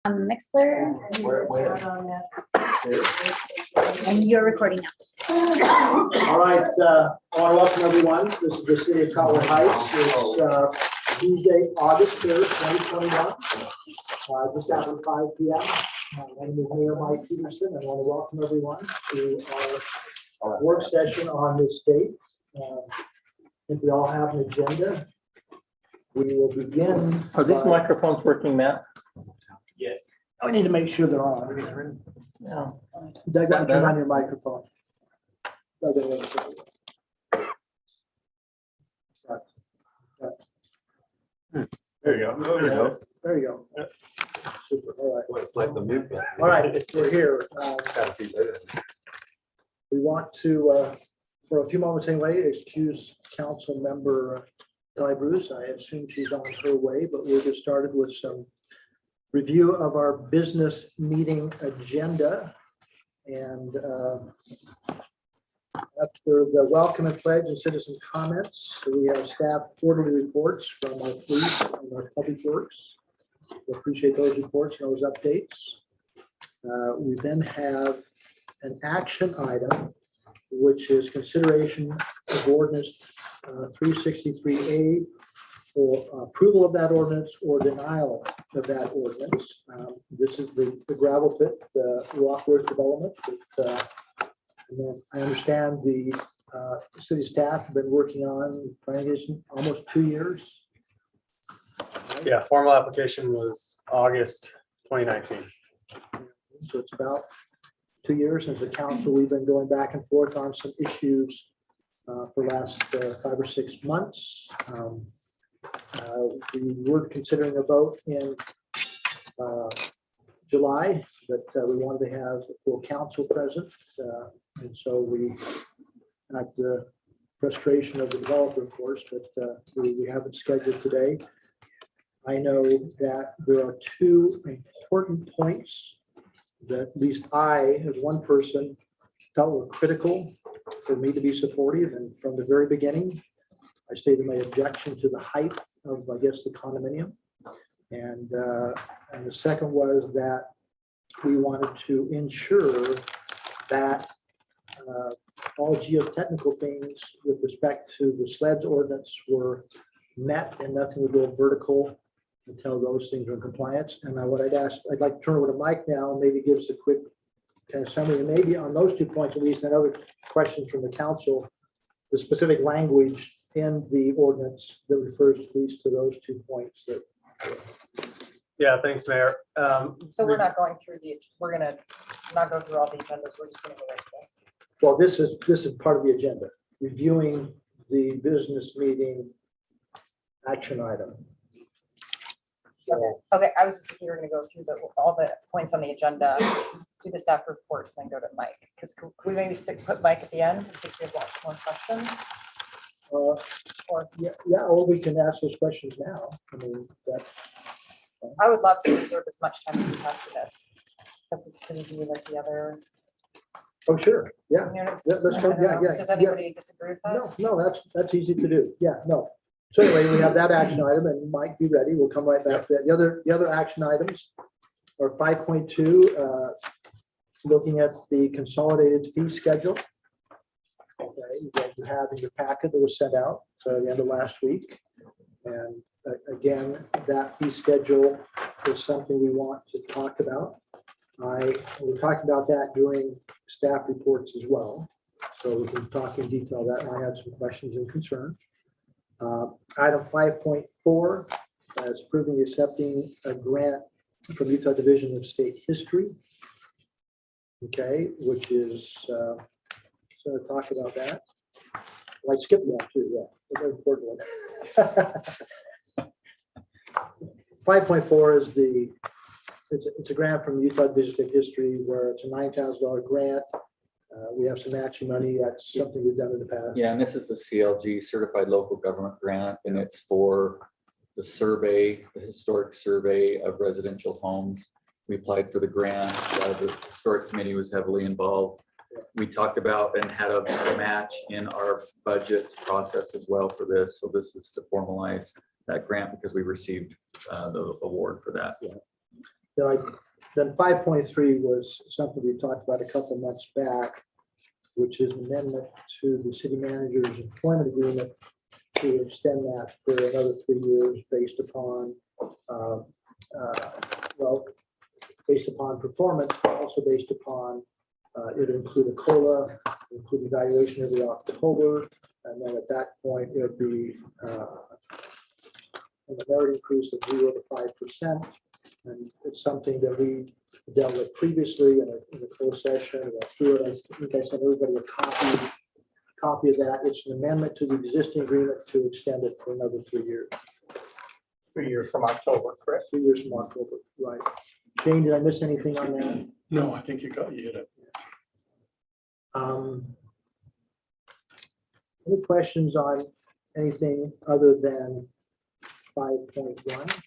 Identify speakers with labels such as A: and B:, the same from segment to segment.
A: Mixler, and you're recording now.
B: All right, I want to welcome everyone. This is the city of Cottonwood Heights. It's Tuesday, August 3rd, 2021, just after 5 p.m. My name is Mayor Mike Peterson. I want to welcome everyone to our work session on this date. I think we all have an agenda. We will begin.
C: Are these microphones working, Matt?
D: Yes.
B: I need to make sure they're on.
C: Yeah.
B: Doug, turn on your microphone. Doug,
D: There you go. There you go.
B: there you go. Super. All right.
D: Well, it's like the mute button.
B: All right, we're here.
D: Gotta be better.
B: We want to, for a few moments anyway, excuse Council Member Di Bruce. I assume she's on her way, but we'll get started with some review of our business meeting agenda. And after the welcome and pledge and citizen comments, we have staff quarterly reports from our police and our public works. We appreciate those reports and those updates. We then have an action item, which is consideration of ordinance 363A for approval of that ordinance or denial of that ordinance. This is the gravel pit, Rockworth development. And then I understand the city staff have been working on planning almost 2 years.
D: Yeah, formal application was August 2019.
B: So it's about 2 years as a council. We've been going back and forth on some issues for the last 5 or 6 months. We were considering a vote in July, but we wanted to have a full council present. And so we had the frustration of the developer, of course, but we have it scheduled today. I know that there are 2 important points that at least I, as one person, felt were critical for me to be supportive. And from the very beginning, I stated my objection to the height of, I guess, the condominium. And the second was that we wanted to ensure that all geotechnical things with respect to the sleds ordinance were met and nothing would go vertical until those things are in compliance. And what I'd like to turn over to Mike now, and maybe give us a quick kind of summary, and maybe on those 2 points at least, and other questions from the council, the specific language in the ordinance that refers at least to those 2 points. That
D: Yeah, thanks, Mayor.
E: So we're not going through we're gonna not go through all the agendas, we're just gonna go like this.
B: well, this is part of the agenda, reviewing the business meeting action item. So,
E: Okay, I was just thinking we were gonna go through all the points on the agenda, do the staff reports, then go to Mike, because could we maybe put Mike at the end, in case we have lots more questions? Or
B: yeah, or we can ask those questions now. I mean, that's
E: I would love to reserve as much time as we have for this. So we can do like the other.
B: oh, sure, yeah.
E: units.
B: Let's
E: I
B: go,
E: don't
B: yeah,
E: know.
B: yeah.
E: Does
B: yeah.
E: anybody disagree with that?
B: No, that's easy to do. Yeah, no. So anyway, we have that action item, and Mike, be ready. We'll come right back to that. The other action items are 5.2, looking at the consolidated fee schedule. Okay, that you have in your packet that was sent out the end of last week. And again, that fee schedule is something we want to talk about. We talked about that during staff reports as well. So we can talk in detail that. I have some questions and concerns. Item 5.4 is approving accepting a grant from Utah Division of State History. Okay, which is, so talk about that. I skipped that too, yeah, a very important one. 5.4 is it's a grant from Utah Division of State History where it's a $9,000 grant. We have some matching money. That's something we've done in the past.
C: Yeah, and this is the CLG Certified Local Government Grant, and it's for the survey, the historic survey of residential homes. We applied for the grant. The historic committee was heavily involved. We talked about and had a match in our budget process as well for this. So this is to formalize that grant because we received the award for that.
B: Yeah. Then 5.3 was something we talked about a couple months back, which is an amendment to the city manager's employment agreement to extend that for another 3 years based upon, based upon performance, but also based upon, it'll include a COLA, include evaluation every October, and then at that point, it would be a merit increase of 0 to 5%. And it's something that we dealt with previously in a closed session. I went through it. I think I sent everybody a copy of that. It's an amendment to the existing agreement to extend it for another 3 years.
F: 3 years from October, correct?
B: 3 years from October, right? Shane, did I miss anything on that?
F: No, I think you hit it.
B: Any questions on anything other than 5.1?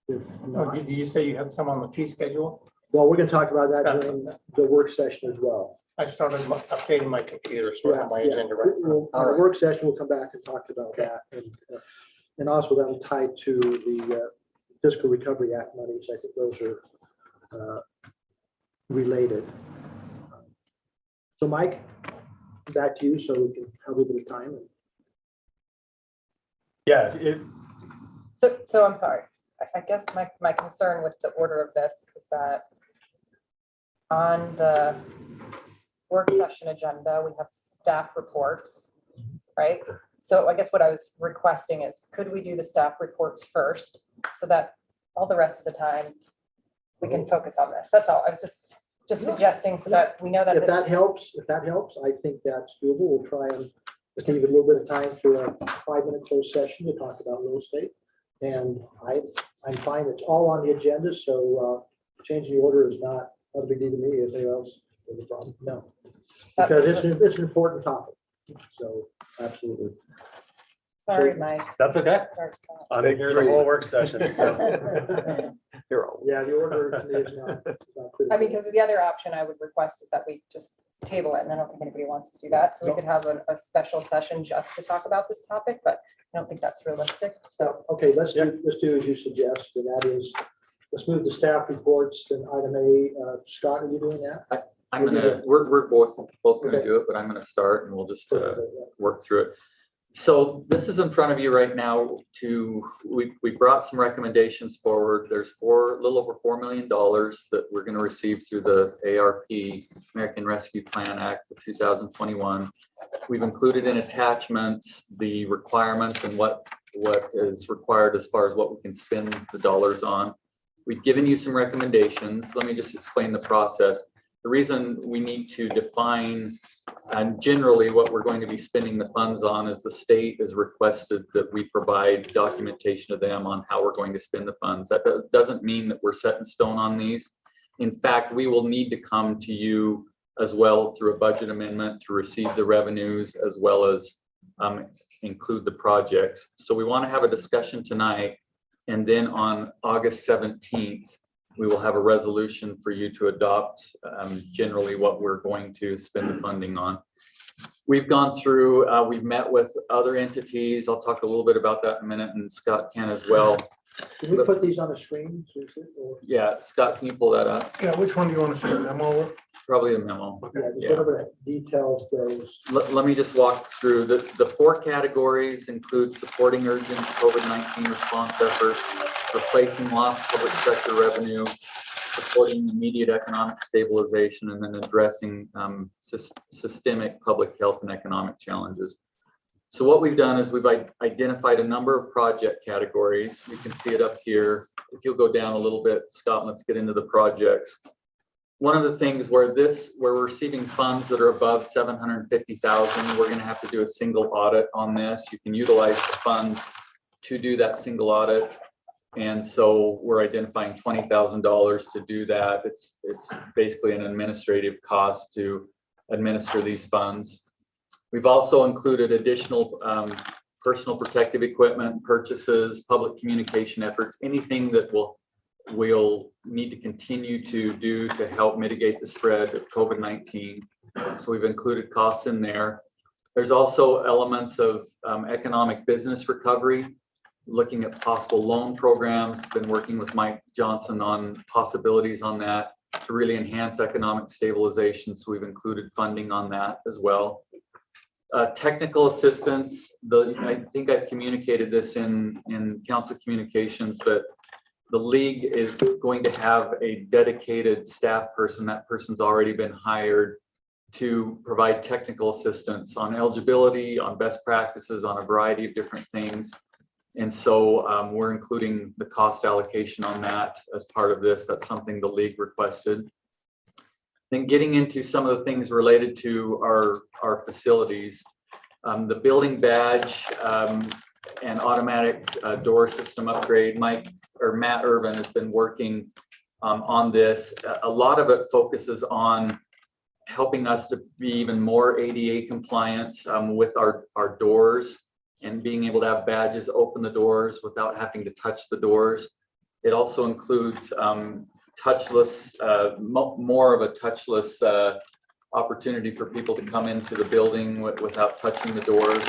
B: If not,
F: Did you say you had some on the fee schedule?
B: well, we're going to talk about that during the work session as well.
F: I started updating my computer, so I have my agenda right.
B: On the work session, we'll come back and talk about that. And also that was tied to the Fiscal Recovery Act monies. I think those are related. So Mike, back to you so we can have a little bit of time.
D: Yeah,
E: So I'm sorry. I guess my concern with the order of this is that on the work session agenda, we have staff reports, right? So I guess what I was requesting is, could we do the staff reports first so that all the rest of the time we can focus on this? That's all. I was just suggesting so that we know that.
B: If that helps, I think that's doable. We'll try and just give it a little bit of time for a 5-minute closed session to talk about real estate. And I'm fine. It's all on the agenda, so changing the order is not a big deal to me. Is anyone else have a problem? No, because it's an important topic. So absolutely.
E: Sorry, Mike.
D: that's okay.
E: Start, stop.
D: I'm here the whole work session. So
B: Yeah, the order to me is not critical.
E: I mean, because the other option I would request is that we just table it, and I don't think anybody wants to do that. So we could have a special session just to talk about this topic, but I don't think that's realistic. So
B: Okay, let's do as you suggest, and that is, let's move to staff reports. Then item A, Scott, are you doing that?
C: I'm gonna, we're both gonna do it, but I'm gonna start and we'll just work through it. So this is in front of you right now we brought some recommendations forward. There's a little over $4 million that we're gonna receive through the ARP, American Rescue Plan Act of 2021. We've included in attachments the requirements and what is required as far as what we can spend the dollars on. We've given you some recommendations. Let me just explain the process. The reason we need to define generally what we're going to be spending the funds on is the state has requested that we provide documentation to them on how we're going to spend the funds. That doesn't mean that we're set in stone on these. In fact, we will need to come to you as well through a budget amendment to receive the revenues as well as include the projects. So we want to have a discussion tonight, and then on August 17th, we will have a resolution for you to adopt generally what we're going to spend the funding on. We've gone through, we've met with other entities. I'll talk a little bit about that in a minute, and Scott can as well.
B: Can we put these on the screen?
C: Yeah, Scott, can you pull that up?
F: Yeah, which one do you want to see, the memo?
C: Probably the memo.
B: Yeah, just
C: Yeah.
B: whatever details those.
C: Let me just walk through. The 4 categories include supporting urgent COVID-19 response efforts, replacing lost public sector revenue, supporting immediate economic stabilization, and then addressing systemic public health and economic challenges. So what we've done is we've identified a number of project categories. You can see it up here. If you'll go down a little bit, Scott, let's get into the projects. One of the things where we're receiving funds that are above $750,000, we're going to have to do a single audit on this. You can utilize the funds to do that single audit. And so we're identifying $20,000 to do that. It's basically an administrative cost to administer these funds. We've also included additional personal protective equipment purchases, public communication efforts, anything that we'll need to continue to do to help mitigate the spread of COVID-19. So we've included costs in there. There's also elements of economic business recovery. looking at possible loan programs, been working with Mike Johnson on possibilities on that to really enhance economic stabilization. So we've included funding on that as well. Technical assistance, I think I've communicated this in council communications, but the league is going to have a dedicated staff person. That person's already been hired to provide technical assistance on eligibility, on best practices, on a variety of different things. And so we're including the cost allocation on that as part of this. That's something the league requested. Then getting into some of the things related to our facilities, the building badge and automatic door system upgrade. Matt Irvin has been working on this. A lot of it focuses on helping us to be even more ADA compliant with our doors and being able to have badges open the doors without having to touch the doors. It also includes touchless, more of a touchless opportunity for people to come into the building without touching the doors.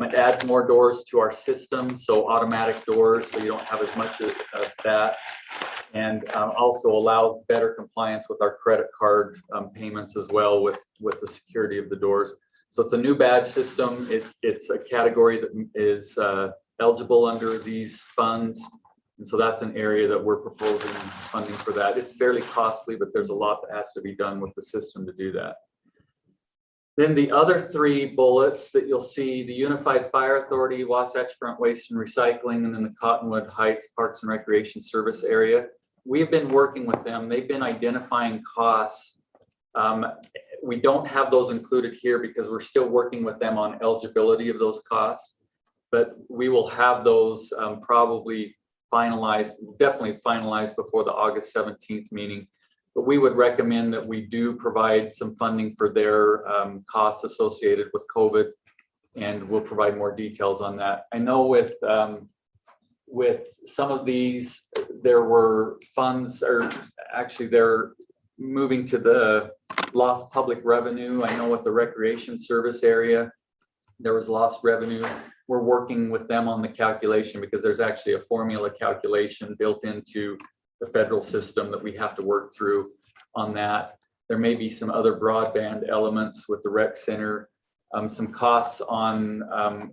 C: It adds more doors to our system, so automatic doors, so you don't have as much of that. And also allows better compliance with our credit card payments as well with the security of the doors. So it's a new badge system. It's a category that is eligible under these funds. And so that's an area that we're proposing funding for that. It's fairly costly, but there's a lot that has to be done with the system to do that. Then the other three bullets that you'll see, the Unified Fire Authority, Wasatch Front Waste and Recycling, and then the Cottonwood Heights Parks and Recreation Service area. We've been working with them. They've been identifying costs. We don't have those included here because we're still working with them on eligibility of those costs, but we will have those probably finalized, definitely finalized before the August 17th meeting. But we would recommend that we do provide some funding for their costs associated with COVID, and we'll provide more details on that. I know with some of these, there were funds, or actually they're moving to the lost public revenue. I know with the recreation service area, there was lost revenue. We're working with them on the calculation because there's actually a formula calculation built into the federal system that we have to work through on that. There may be some other broadband elements with the rec center, some costs on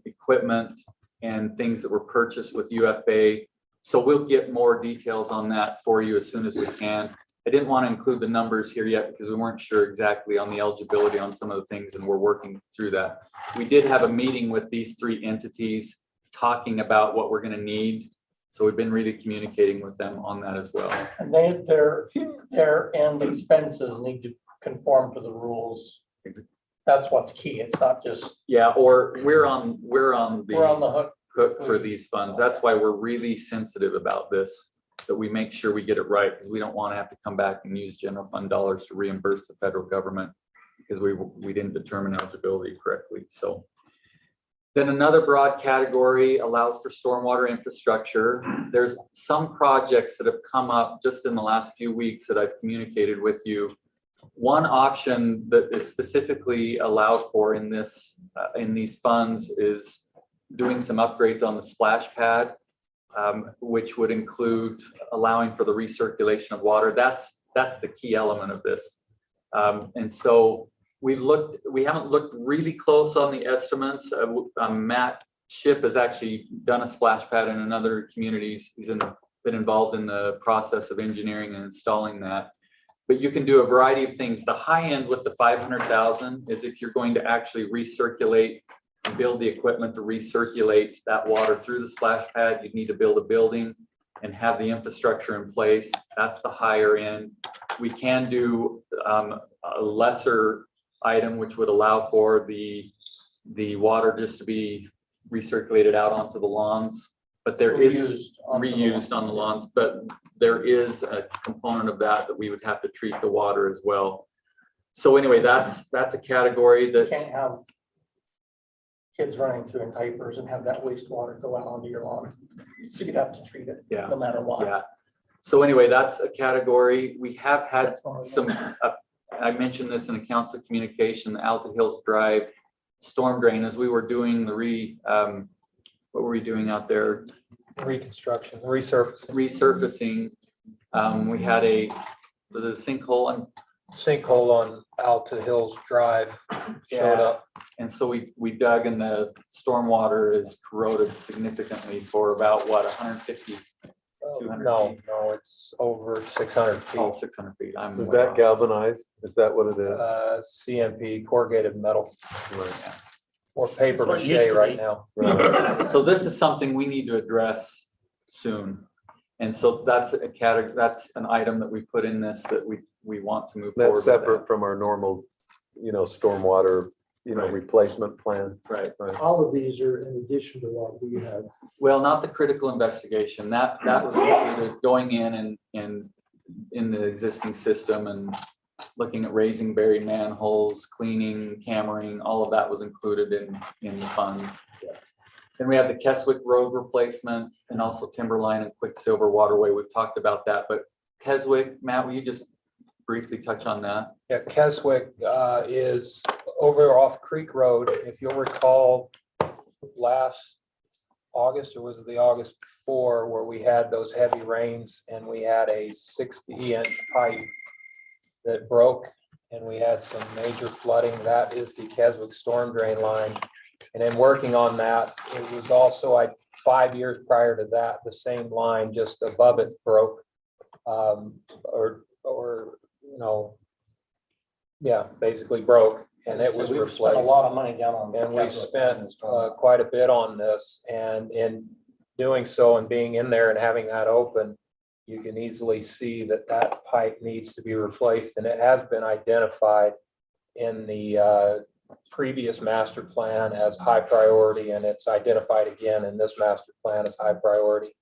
C: equipment and things that were purchased with UFA. So we'll get more details on that for you as soon as we can. I didn't want to include the numbers here yet because we weren't sure exactly on the eligibility on some of the things, and we're working through that. We did have a meeting with these three entities talking about what we're going to need. So we've been really communicating with them on that as well.
F: And their end expenses need to conform to the rules. That's what's key. It's not just.
C: Yeah, or we're on the
F: hook
C: for these funds. That's why we're really sensitive about this, that we make sure we get it right, because we don't want to have to come back and use general fund dollars to reimburse the federal government because we didn't determine eligibility correctly. So then another broad category allows for stormwater infrastructure. There's some projects that have come up just in the last few weeks that I've communicated with you. One option that is specifically allowed for in these funds is doing some upgrades on the splash pad, which would include allowing for the recirculation of water. That's the key element of this. And so we haven't looked really close on the estimates. Matt Ship has actually done a splash pad in another communities. He's been involved in the process of engineering and installing that. But you can do a variety of things. The high end with the 500,000 is if you're going to actually recirculate and build the equipment to recirculate that water through the splash pad. You'd need to build a building and have the infrastructure in place. That's the higher end. We can do a lesser item, which would allow for the water just to be recirculated out onto the lawns. But there is reused on the lawns, but there is a component of that we would have to treat the water as well. So anyway, that's a category that
F: can't have kids running through in diapers and have that wastewater go out onto your lawn. So you'd have to treat it no matter what.
C: Yeah. So anyway, that's a category. We have had some, I mentioned this in the council communication, the Alta Hills Drive storm drain, as we were doing the what were we doing out there?
D: Reconstruction, resurfacing.
C: resurfacing. We had was it a sinkhole and
D: Sinkhole on Alta Hills Drive showed
C: Yeah.
D: up.
C: And so we dug and the stormwater is corroded significantly for about what, 150, 200
D: No,
C: feet?
D: no, it's over 600
C: Oh,
D: feet.
C: 600 feet. I'm
G: Is
C: way
G: that
C: off.
G: galvanized? Is that what it is?
D: CMP, corrugated metal,
C: Yeah.
D: or paper
F: That's what it used
D: mache
F: to
D: right
F: be.
D: now.
G: Right.
C: So this is something we need to address soon. And so that's a category, that's an item that we put in this that we want to move forward
G: That's
C: with
G: separate
C: that.
G: from our normal, stormwater,
C: Right.
G: replacement plan.
C: Right.
B: All of these are in addition to what we had.
C: Well, not the critical investigation. That was included going in and in the existing system and looking at raising buried manholes, cleaning, cammering, all of that was included in the funds. Then we have the Keswick Road replacement and also Timberline and Quicksilver Waterway. We've talked about that, but Keswick, Matt, will you just briefly touch on that?
D: Yeah, Keswick is over off Creek Road. If you'll recall, last August, or was it the August before, where we had those heavy rains and we had a 60-inch pipe that broke and we had some major flooding. That is the Keswick storm drain line. And then working on that, it was also 5 years prior to that, the same line just above it broke. Basically broke, and it was
F: We've spent a
D: replaced.
F: lot of money down on.
D: And we
F: Keswick.
D: spent quite a bit on this, and in doing so and being in there and having that open, you can easily see that that pipe needs to be replaced, and it has been identified in the previous master plan as high priority, and it's identified again in this master plan as high priority.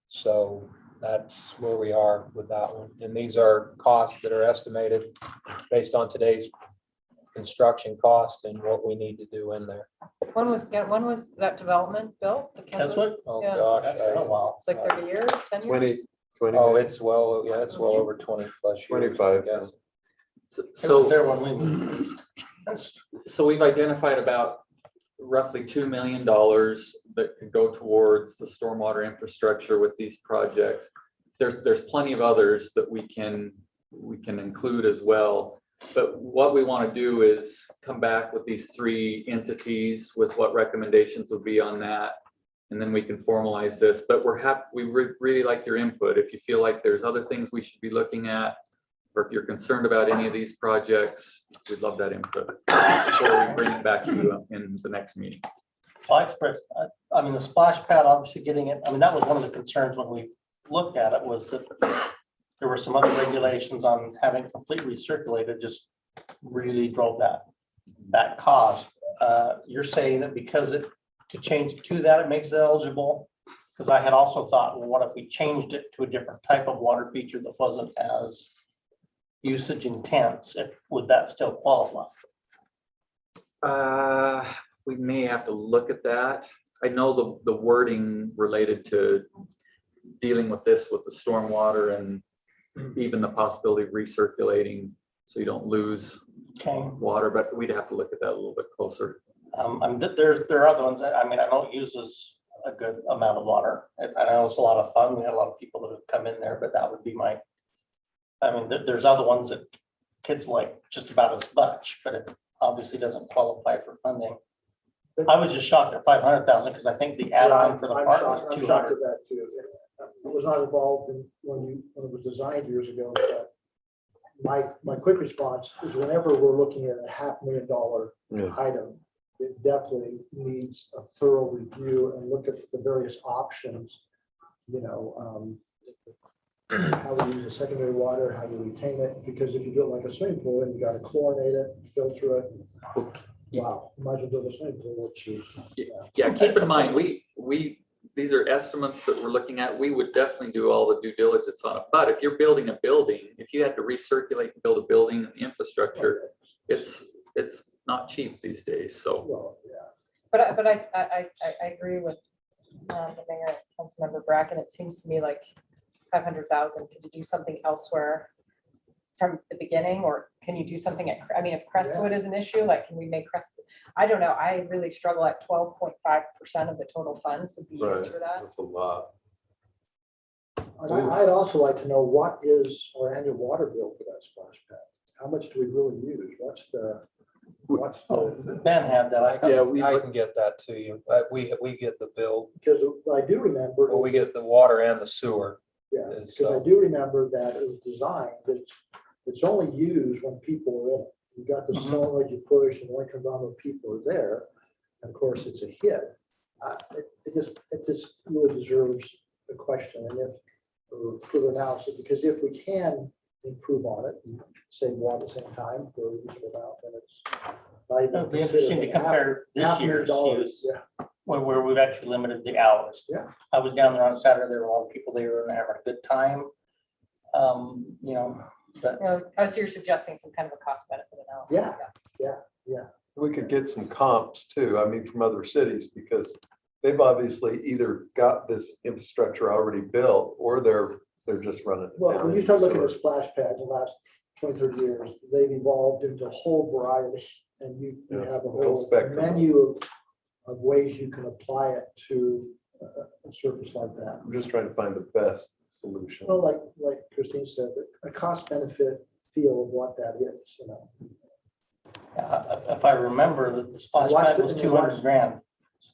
D: So that's where we are with that one. And these are costs that are estimated based on today's construction cost and what we need to do in there.
E: When was that development built? The Keswick?
F: Keswick,
D: Oh,
E: Yeah.
D: gosh.
F: that's been a while.
E: It's like 30 years, 10 years?
G: 20.
D: Oh, it's well over 20 plus years.
G: 25,
D: I guess.
F: It was
C: So
F: there when we moved.
C: we've identified about roughly $2 million that could go towards the stormwater infrastructure with these projects. There's plenty of others that we can include as well. But what we want to do is come back with these 3 entities with what recommendations will be on that. And then we can formalize this, but we really like your input. If you feel like there's other things we should be looking at, or if you're concerned about any of these projects, we'd love that input before we bring it back to you in the next meeting.
F: I expressed, I mean, the splash pad, obviously getting it, I mean, that was one of the concerns when we looked at it, was that there were some other regulations on having complete recirculated, just really drove that cost. You're saying that because to change to that, it makes it eligible? Because I had also thought, well, what if we changed it to a different type of water feature that wasn't as usage intense? Would that still qualify?
C: We may have to look at that. I know the wording related to dealing with this with the stormwater and even the possibility of recirculating so you don't lose
F: Okay.
C: water, but we'd have to look at that a little bit closer.
F: I mean, there are other ones. I mean, I know it uses a good amount of water. I know it's a lot of fun. We had a lot of people that have come in there, but that would be I mean, there's other ones that kids like just about as much, but it obviously doesn't qualify for funding. I was just shocked at 500,000 because I think the add-on for the
B: I'm
F: park
B: shocked-
F: was
B: I'm shocked
F: 200.
B: at that too. I was not involved when it was designed years ago, but my quick response is whenever we're looking at a $500,000
G: Yeah.
B: item, it definitely needs a thorough review and look at the various options. How we use the secondary water, how you retain it, because if you do it like a swimming pool, then you got to chlorinate it, filter it. Wow, might as well build a swimming pool, which is.
C: Yeah, keep in mind, these are estimates that we're looking at. We would definitely do all the due diligence on it. But if you're building a building, if you had to recirculate and build a building and the infrastructure, it's not cheap these days, so.
B: Well, yeah.
E: But I agree with the mayor, Councilmember Bracken. It seems to me like 500,000, could you do something elsewhere from the beginning, or can you do something at, I mean, if Crestwood is an issue, like, can we make Crestwood? I don't know. I really struggle at 12.5% of the total funds would be used
G: Right.
E: for that.
G: That's a lot.
B: And I'd also like to know what is our annual water bill for that splash pad? How much do we really use? What's the?
F: Ben had that. I
C: Yeah,
F: thought,
D: I can get that to you. We get the bill,
B: Because I do remember.
D: well, we get the water and the sewer.
B: Yeah,
D: is,
B: because I do remember that it was designed that it's only used when people are in it. You got the
F: Mhm.
B: solenoid you push and when comes on when people are there. And of course, it's a hit. It just really deserves a question and if or further analysis, because if we can improve on it and save water at the same time for a reasonable amount, then it's. not even
F: it'd be interesting to
B: considered
F: compare this
B: $500,000,
F: year's use,
B: Yeah,
F: where we've actually limited the hours.
B: Yeah.
F: I was down there on Saturday, there were a lot of people there and having a good time. You know, but
E: Oh, so you're suggesting some kind of a cost benefit analysis?
B: Yeah.
G: We could get some comps too, I mean, from other cities, because they've obviously either got this infrastructure already built or they're just running it
B: Well,
G: down
B: when you
G: into
B: start looking at
G: sewer.
B: splash pads in the last 20, 30 years, they've evolved into a whole variety. And you
G: Yes,
B: have a
G: the whole
B: whole
G: spectrum.
B: menu of ways you can apply it to a surface like that.
G: I'm just trying to find the best solution.
B: Well, like Christine said, a cost benefit feel of what that is, you know.
F: if I remember, the splash pad was 200 grand.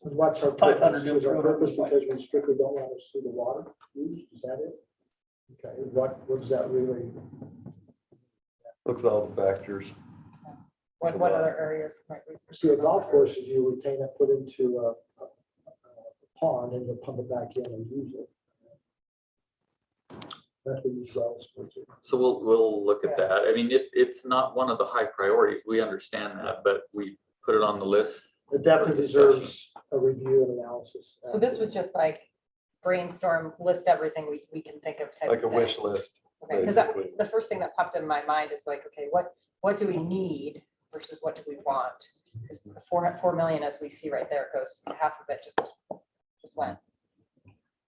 B: And what's our
F: 500
B: purpose? Is our purpose
F: to
B: because we strictly don't want to see the water used? Is that it? Okay, what does that really?
G: Look at all the factors.
E: What other areas might we?
B: See, a golf course is you retain it, put into a pond and you pump it back in and use it. That's what you sell.
C: So we'll look at that. I mean, it's not one of the high priorities. We understand that, but we put it on the list.
B: It definitely
C: discussion.
B: deserves a review and analysis.
E: So this was just like brainstorm, list everything we can think of. type
G: Like
E: of
G: a
E: thing.
G: wish list.
E: Okay, because
G: basically.
E: the first thing that popped in my mind is like, okay, what do we need versus what do we want? Because 4 million, as we see right there, goes to half of it just went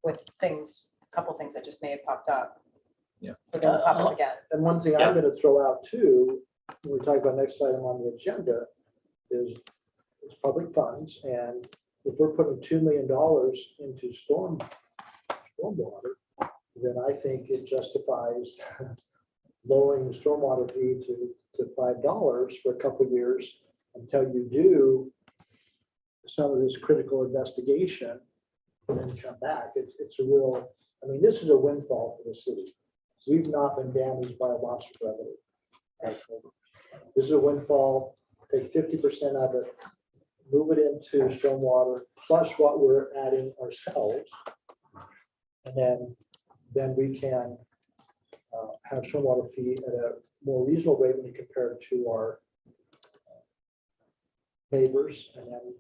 E: with things, a couple things that just may have popped up.
C: Yeah.
E: They're gonna pop up again.
B: And one thing I'm gonna throw out too, when we talk about next item on the agenda, is it's public funds, and if we're putting $2 million into stormwater, then I think it justifies lowering the stormwater fee to $5 for a couple of years until you do some of this critical investigation and then come back. It's a real, I mean, this is a windfall for the city. We've not been damaged by a loss of revenue. This is a windfall, take 50% of it, move it into stormwater, plus what we're adding ourselves. And then we can have stormwater fee at a more reasonable rate when you compare it to our neighbors. And then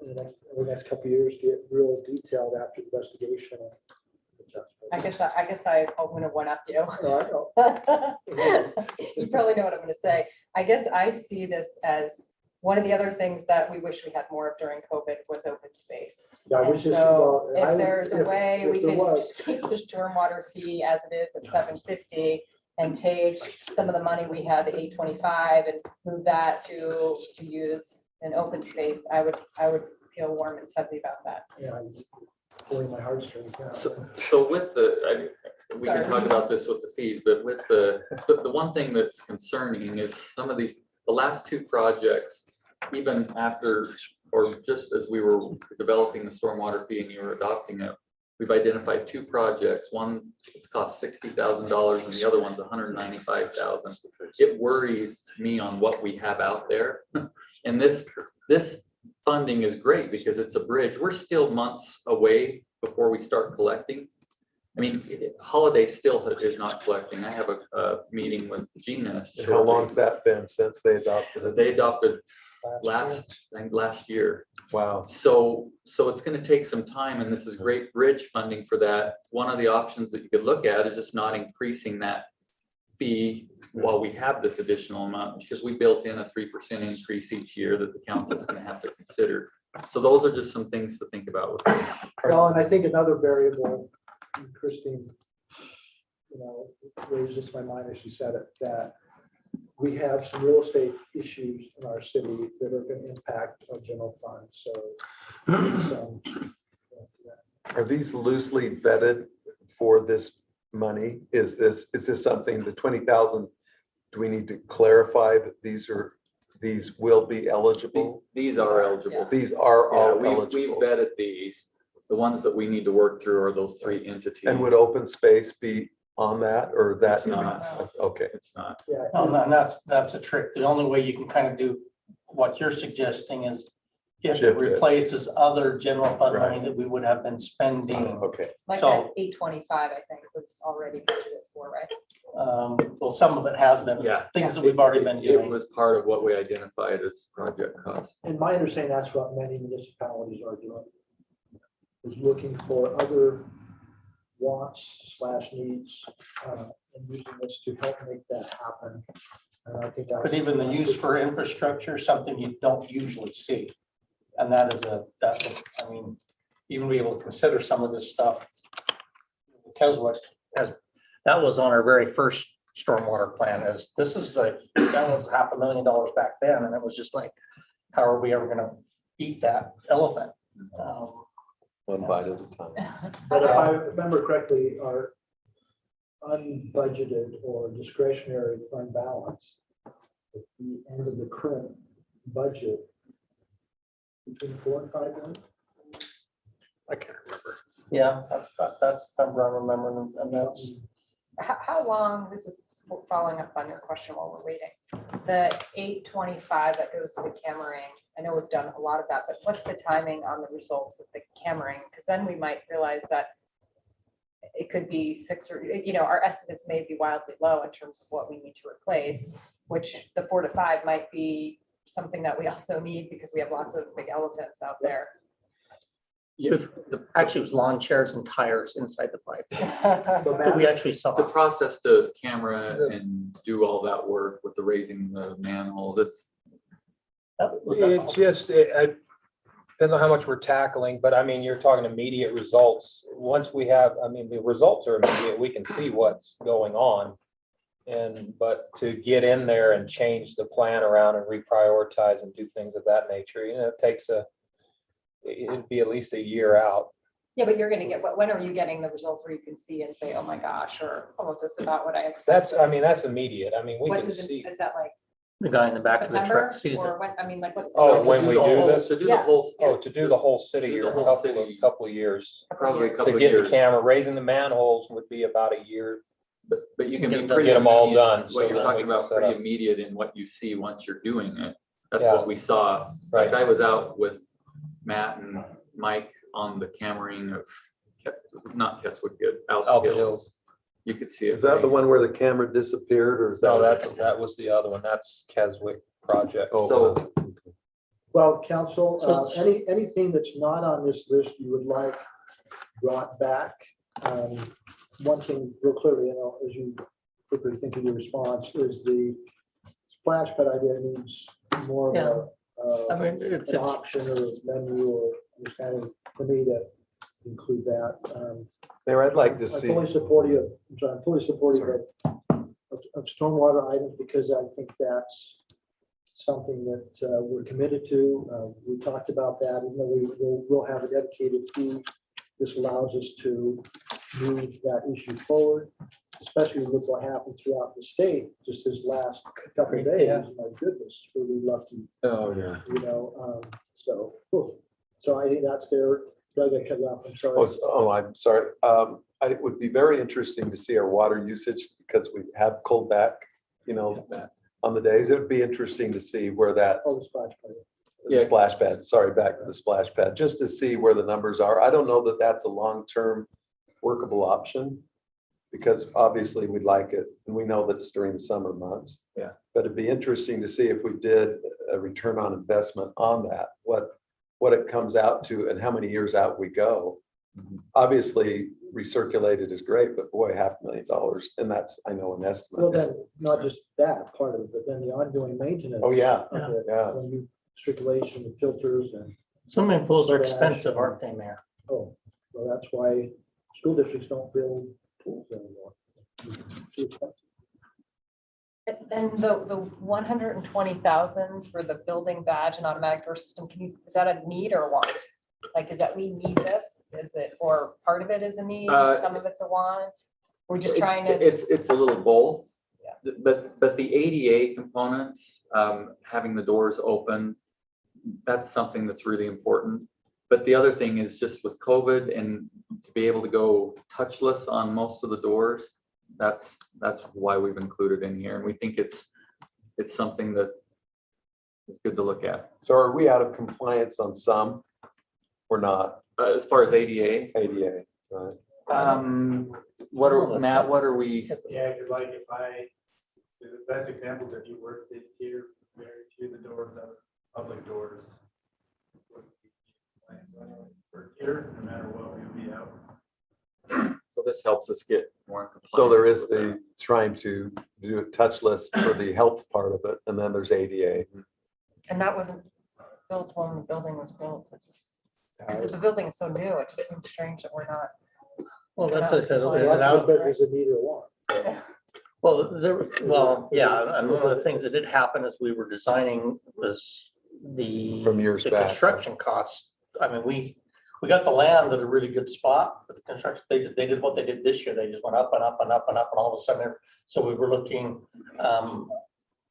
B: in the next couple of years, get real detailed after investigation.
E: I guess I'm gonna one up you.
B: No, I know.
E: You probably know what I'm gonna say. I guess I see this as one of the other things that we wish we had more of during COVID was open space.
B: Yeah,
E: And
B: which is,
E: so
B: well,
E: if there's a way
B: if
E: we
B: there
E: could
B: was.
E: just keep the stormwater fee as it is at $750 and take some of the money we had, the $825, and move that to use an open space, I would feel warm and fuzzy about that.
B: Yeah, it's pulling my heartstrings now.
C: So with we can
E: Sorry.
C: talk about this with the fees, but with the one thing that's concerning is some of the last two projects, even after, or just as we were developing the stormwater fee and you were adopting it, we've identified two projects. One, it's cost $60,000 and the other one's $195,000. It worries me on what we have out there. And this funding is great because it's a bridge. We're still months away before we start collecting. I mean, Holiday still is not collecting. I have a meeting with Gina.
G: And how long's that been since they adopted it?
C: They adopted last year.
G: Wow.
C: So it's going to take some time, and this is great bridge funding for that. One of the options that you could look at is just not increasing that fee while we have this additional amount, because we built in a 3% increase each year that the council is going to have to consider. So those are just some things to think about with this.
B: Well, and I think another variable, and Christine, raised this in my mind as she said it, that we have some real estate issues in our city that are going to impact our general fund, so.
G: Are these loosely vetted for this money? Is this something, the 20,000, do we need to clarify that these will be eligible?
C: These are eligible.
G: These are
C: Yeah,
G: all
C: we've
G: eligible.
C: vetted these. The ones that we need to work through are those three entities.
G: And would open space be on that or that?
C: It's not.
G: Okay.
C: It's not.
B: Yeah,
F: No, and that's a trick. The only way you can kind of do what you're suggesting is if it
G: Shift it.
F: replaces other general fund money
G: Right.
F: that we would have been spending.
G: Okay.
E: Like
F: So-
E: that 825, I think, was already budgeted for, right?
F: Well, some of it has been,
C: Yeah.
F: things that we've already been
C: It
F: doing.
C: was part of what we identified as project costs.
B: and my understanding, that's what many municipalities are doing. Is looking for other wants/needs, and using this to help make that happen. And I think that's.
F: But even the use for infrastructure, something you don't usually see. And I mean, even be able to consider some of this stuff. Because that was on our very first stormwater plan this is like, that was $500,000 back then. And it was just like, how are we ever gonna eat that elephant?
G: One bite at a time.
B: But if I remember correctly, our unbudgeted or discretionary fund balance at the end of the current budget between 4 and 5 million.
F: I can't remember. Yeah, that's the number I remember, and that's.
E: How long, this is following up on your question while we're waiting, the 825 that goes to the cammering, I know we've done a lot of that, but what's the timing on the results of the cammering? Because then we might realize that it could be 6 or, our estimates may be wildly low in terms of what we need to replace, which the 4 to 5 might be something that we also need because we have lots of big elephants out there.
F: Actually, it was lawn chairs and tires inside the pipe.
B: But
F: But we
B: Matt,
F: actually saw.
C: The process to camera and do all that work with the raising the manholes, it's,
D: It's just, depends on how much we're tackling, but I mean, you're talking immediate results. Once we have, I mean, the results are immediate, we can see what's going on. But to get in there and change the plan around and reprioritize and do things of that nature, it takes it'd be at least a year out.
E: Yeah, but you're gonna get, when are you getting the results where you can see and say, oh my gosh, or almost this about what I expected?
D: That's immediate. I mean, we
E: What's
D: can
E: is
D: see.
E: is that like
F: The guy in the back of the
E: September
F: truck sees it.
E: or when, I mean, like what's?
D: Oh,
E: the-
D: when we do this?
C: To do the
E: Yeah.
C: whole,
D: Oh, to do the whole city,
C: To do
D: or
C: the
D: a
C: whole
D: couple
C: city.
D: of years.
C: probably a
E: years.
C: couple
D: To
C: of
D: get the
C: years.
D: camera, raising the manholes would be about a year.
C: But you can be
F: Get
C: pretty.
D: them all
C: immediate.
D: done, so
C: What you're
D: then
C: talking
D: we can
C: about,
D: set
C: pretty
D: up.
C: immediate in what you see once you're doing it. That's
D: Yeah.
C: what we saw.
D: Right.
C: Like I was out with Matt and Mike on the cammering of, not Keswick,
D: Alpha
C: Hills.
D: Hills.
C: You could see it.
G: Is that the one where the camera disappeared or is that?
D: No, that was the other one. That's Keswick project.
G: Oh,
C: So-
B: well, council,
F: So-
B: anything that's not on this list you would like brought back? One thing real clearly, as you quickly think of your response, is the splash pad idea needs more of
F: I mean, it's,
B: an option or a menu or understanding for me to include that.
G: There, I'd like to
B: I'm
G: see,
B: fully supportive, I'm fully supportive of stormwater items because I think that's something that we're committed to. We talked about that, even though we'll have a dedicated fee. This allows us to move that issue forward, especially with what happened throughout the state just this last couple of days.
D: Yeah.
B: My goodness, really lucky,
C: Oh, yeah.
B: so I think that's there. Doug, I cut you off, I'm sorry.
G: I'm sorry. It would be very interesting to see our water usage because we have cold back, on the days. It would be interesting to see where that,
B: Oh, the splash pad.
G: the
C: Yeah.
G: splash pad, sorry, back to the splash pad, just to see where the numbers are. I don't know that that's a long-term workable option because obviously we'd like it and we know that it's during the summer months.
C: Yeah.
G: But it'd be interesting to see if we did a return on investment on that, what it comes out to and how many years out we go. Obviously, recirculated is great, but boy, $500,000, and that's, I know, an
B: Well,
G: estimate.
B: then, not just that part of it, but then the ongoing maintenance.
G: Oh, yeah,
B: of it,
G: yeah.
B: When you circulation and filters and,
F: swimming pools are expensive, aren't they, Mayor?
B: well, that's why school districts don't build pools anymore. Too expensive.
E: And the 120,000 for the building badge and automatic door system, is that a need or want? Like, is that we need this? Is it, or part of it is a need, some of it's a want? We're just trying to,
C: It's a little both. But the ADA component, having the doors open, that's something that's really important. But the other thing is just with COVID and to be able to go touchless on most of the doors, that's why we've included in here. And we think it's something that is good to look at.
G: So are we out of compliance on some or not?
C: As far as ADA,
G: ADA, right?
C: Matt, what are we?
H: Yeah, because like the best examples, if you worked it here, very few of the doors are public doors. So anyway, we're here, no matter what, we'll be out.
C: So this helps us get more in compliance.
G: So there is
C: with that.
G: the trying to do it touchless for the health part of it, and then there's ADA.
E: and that wasn't built when the building was built. It's just, because the building is so new, it just seems strange that we're not.
F: Well, that's what I said.
B: Well,
F: Is it
B: that's
F: out?
B: what is a need or want.
F: Yeah, and one of the things that did happen as we were designing was the.
G: From years
F: the
G: back.
F: Construction costs. I mean, we got the land at a really good spot, but the construction, they did what they did this year. They just went up and up and up and up, and all of a sudden, so we were looking,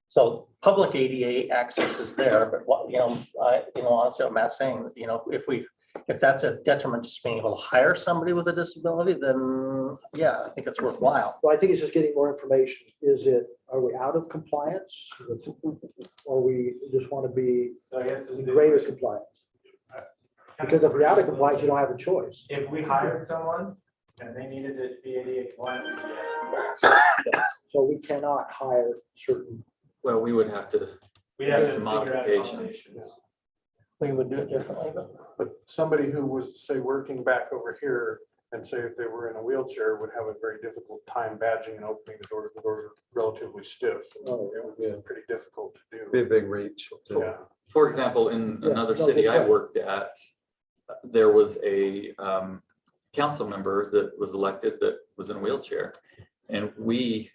F: so public ADA access is there, but what, honestly, what Matt's saying, if that's a detriment to being able to hire somebody with a disability, then yeah, I think it's worthwhile.
B: Well, I think it's just getting more information. Are we out of compliance? Or we just want to be
H: So I guess
B: in greater compliance? Because if we're out of compliance, you don't have a choice.
H: if we hired someone and they needed it to be ADA compliant,
B: So we cannot hire certain,
C: Well, we would have to
H: we have
C: make
H: to
C: some
H: figure out
C: modifications.
H: accommodations.
F: We would do it differently, but
I: But somebody who was, say, working back over here and say if they were in a wheelchair would have a very difficult time badging and opening the doors. The doors are relatively stiff.
B: Oh,
I: It would be pretty difficult to
G: Be a
I: do.
G: big reach.
I: Yeah.
C: For example, in
B: Yeah,
C: another
B: no,
C: city
B: good
C: I
B: point.
C: worked at, there was a council member that was elected that was in a wheelchair. And we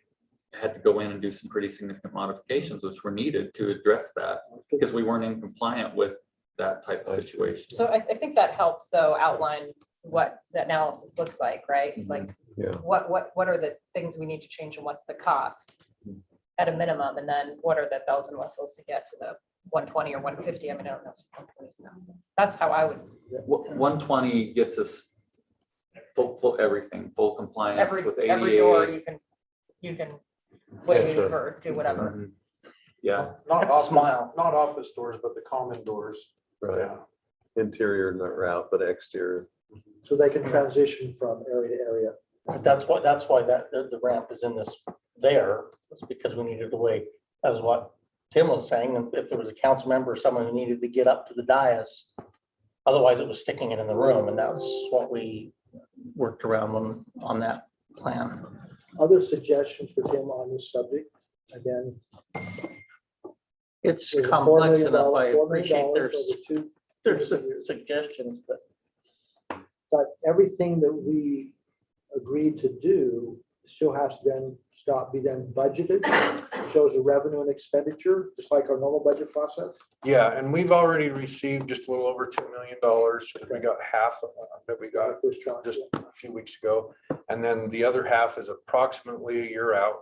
C: had to go in and do some pretty significant modifications, which were needed to address that because we weren't in compliant with that type of
G: I see.
C: situation.
E: So I think that helps though outline what the analysis looks like, right? It's like,
G: Yeah.
E: what are the things we need to change and what's the cost at a minimum? And then what are the bells and whistles to get to the 120 or 150? I mean, I don't know. If 120 is enough. That's how I would,
C: 120 gets us full everything, full compliance with
E: every door
C: ADA.
E: you can waive
G: sure.
E: or do whatever.
C: Yeah,
I: Not
F: Have to smile.
I: not office doors, but the common doors.
G: Right.
I: Yeah.
G: Interior not route, but exterior.
B: so they can transition from area to area.
F: that's why the ramp is in this there. It's because we needed a way, as what Tim was saying, if there was a council member or someone who needed to get up to the dais. Otherwise, it was sticking it in the room, and that's what we worked around on that plan.
B: Other suggestions for Tim on this subject? Again,
F: It's
B: there's a $4
F: complex
B: million
F: enough. I
B: $4 million
F: appreciate
B: over
F: there's
B: two,
F: suggestions, but
B: but everything that we agreed to do still has to then be then budgeted, shows the revenue and expenditure, just like our normal budget process.
I: Yeah, and we've already received just a little over $2 million. We got half that we got
B: First tranche.
I: just a few weeks ago. And then the other half is approximately a year out.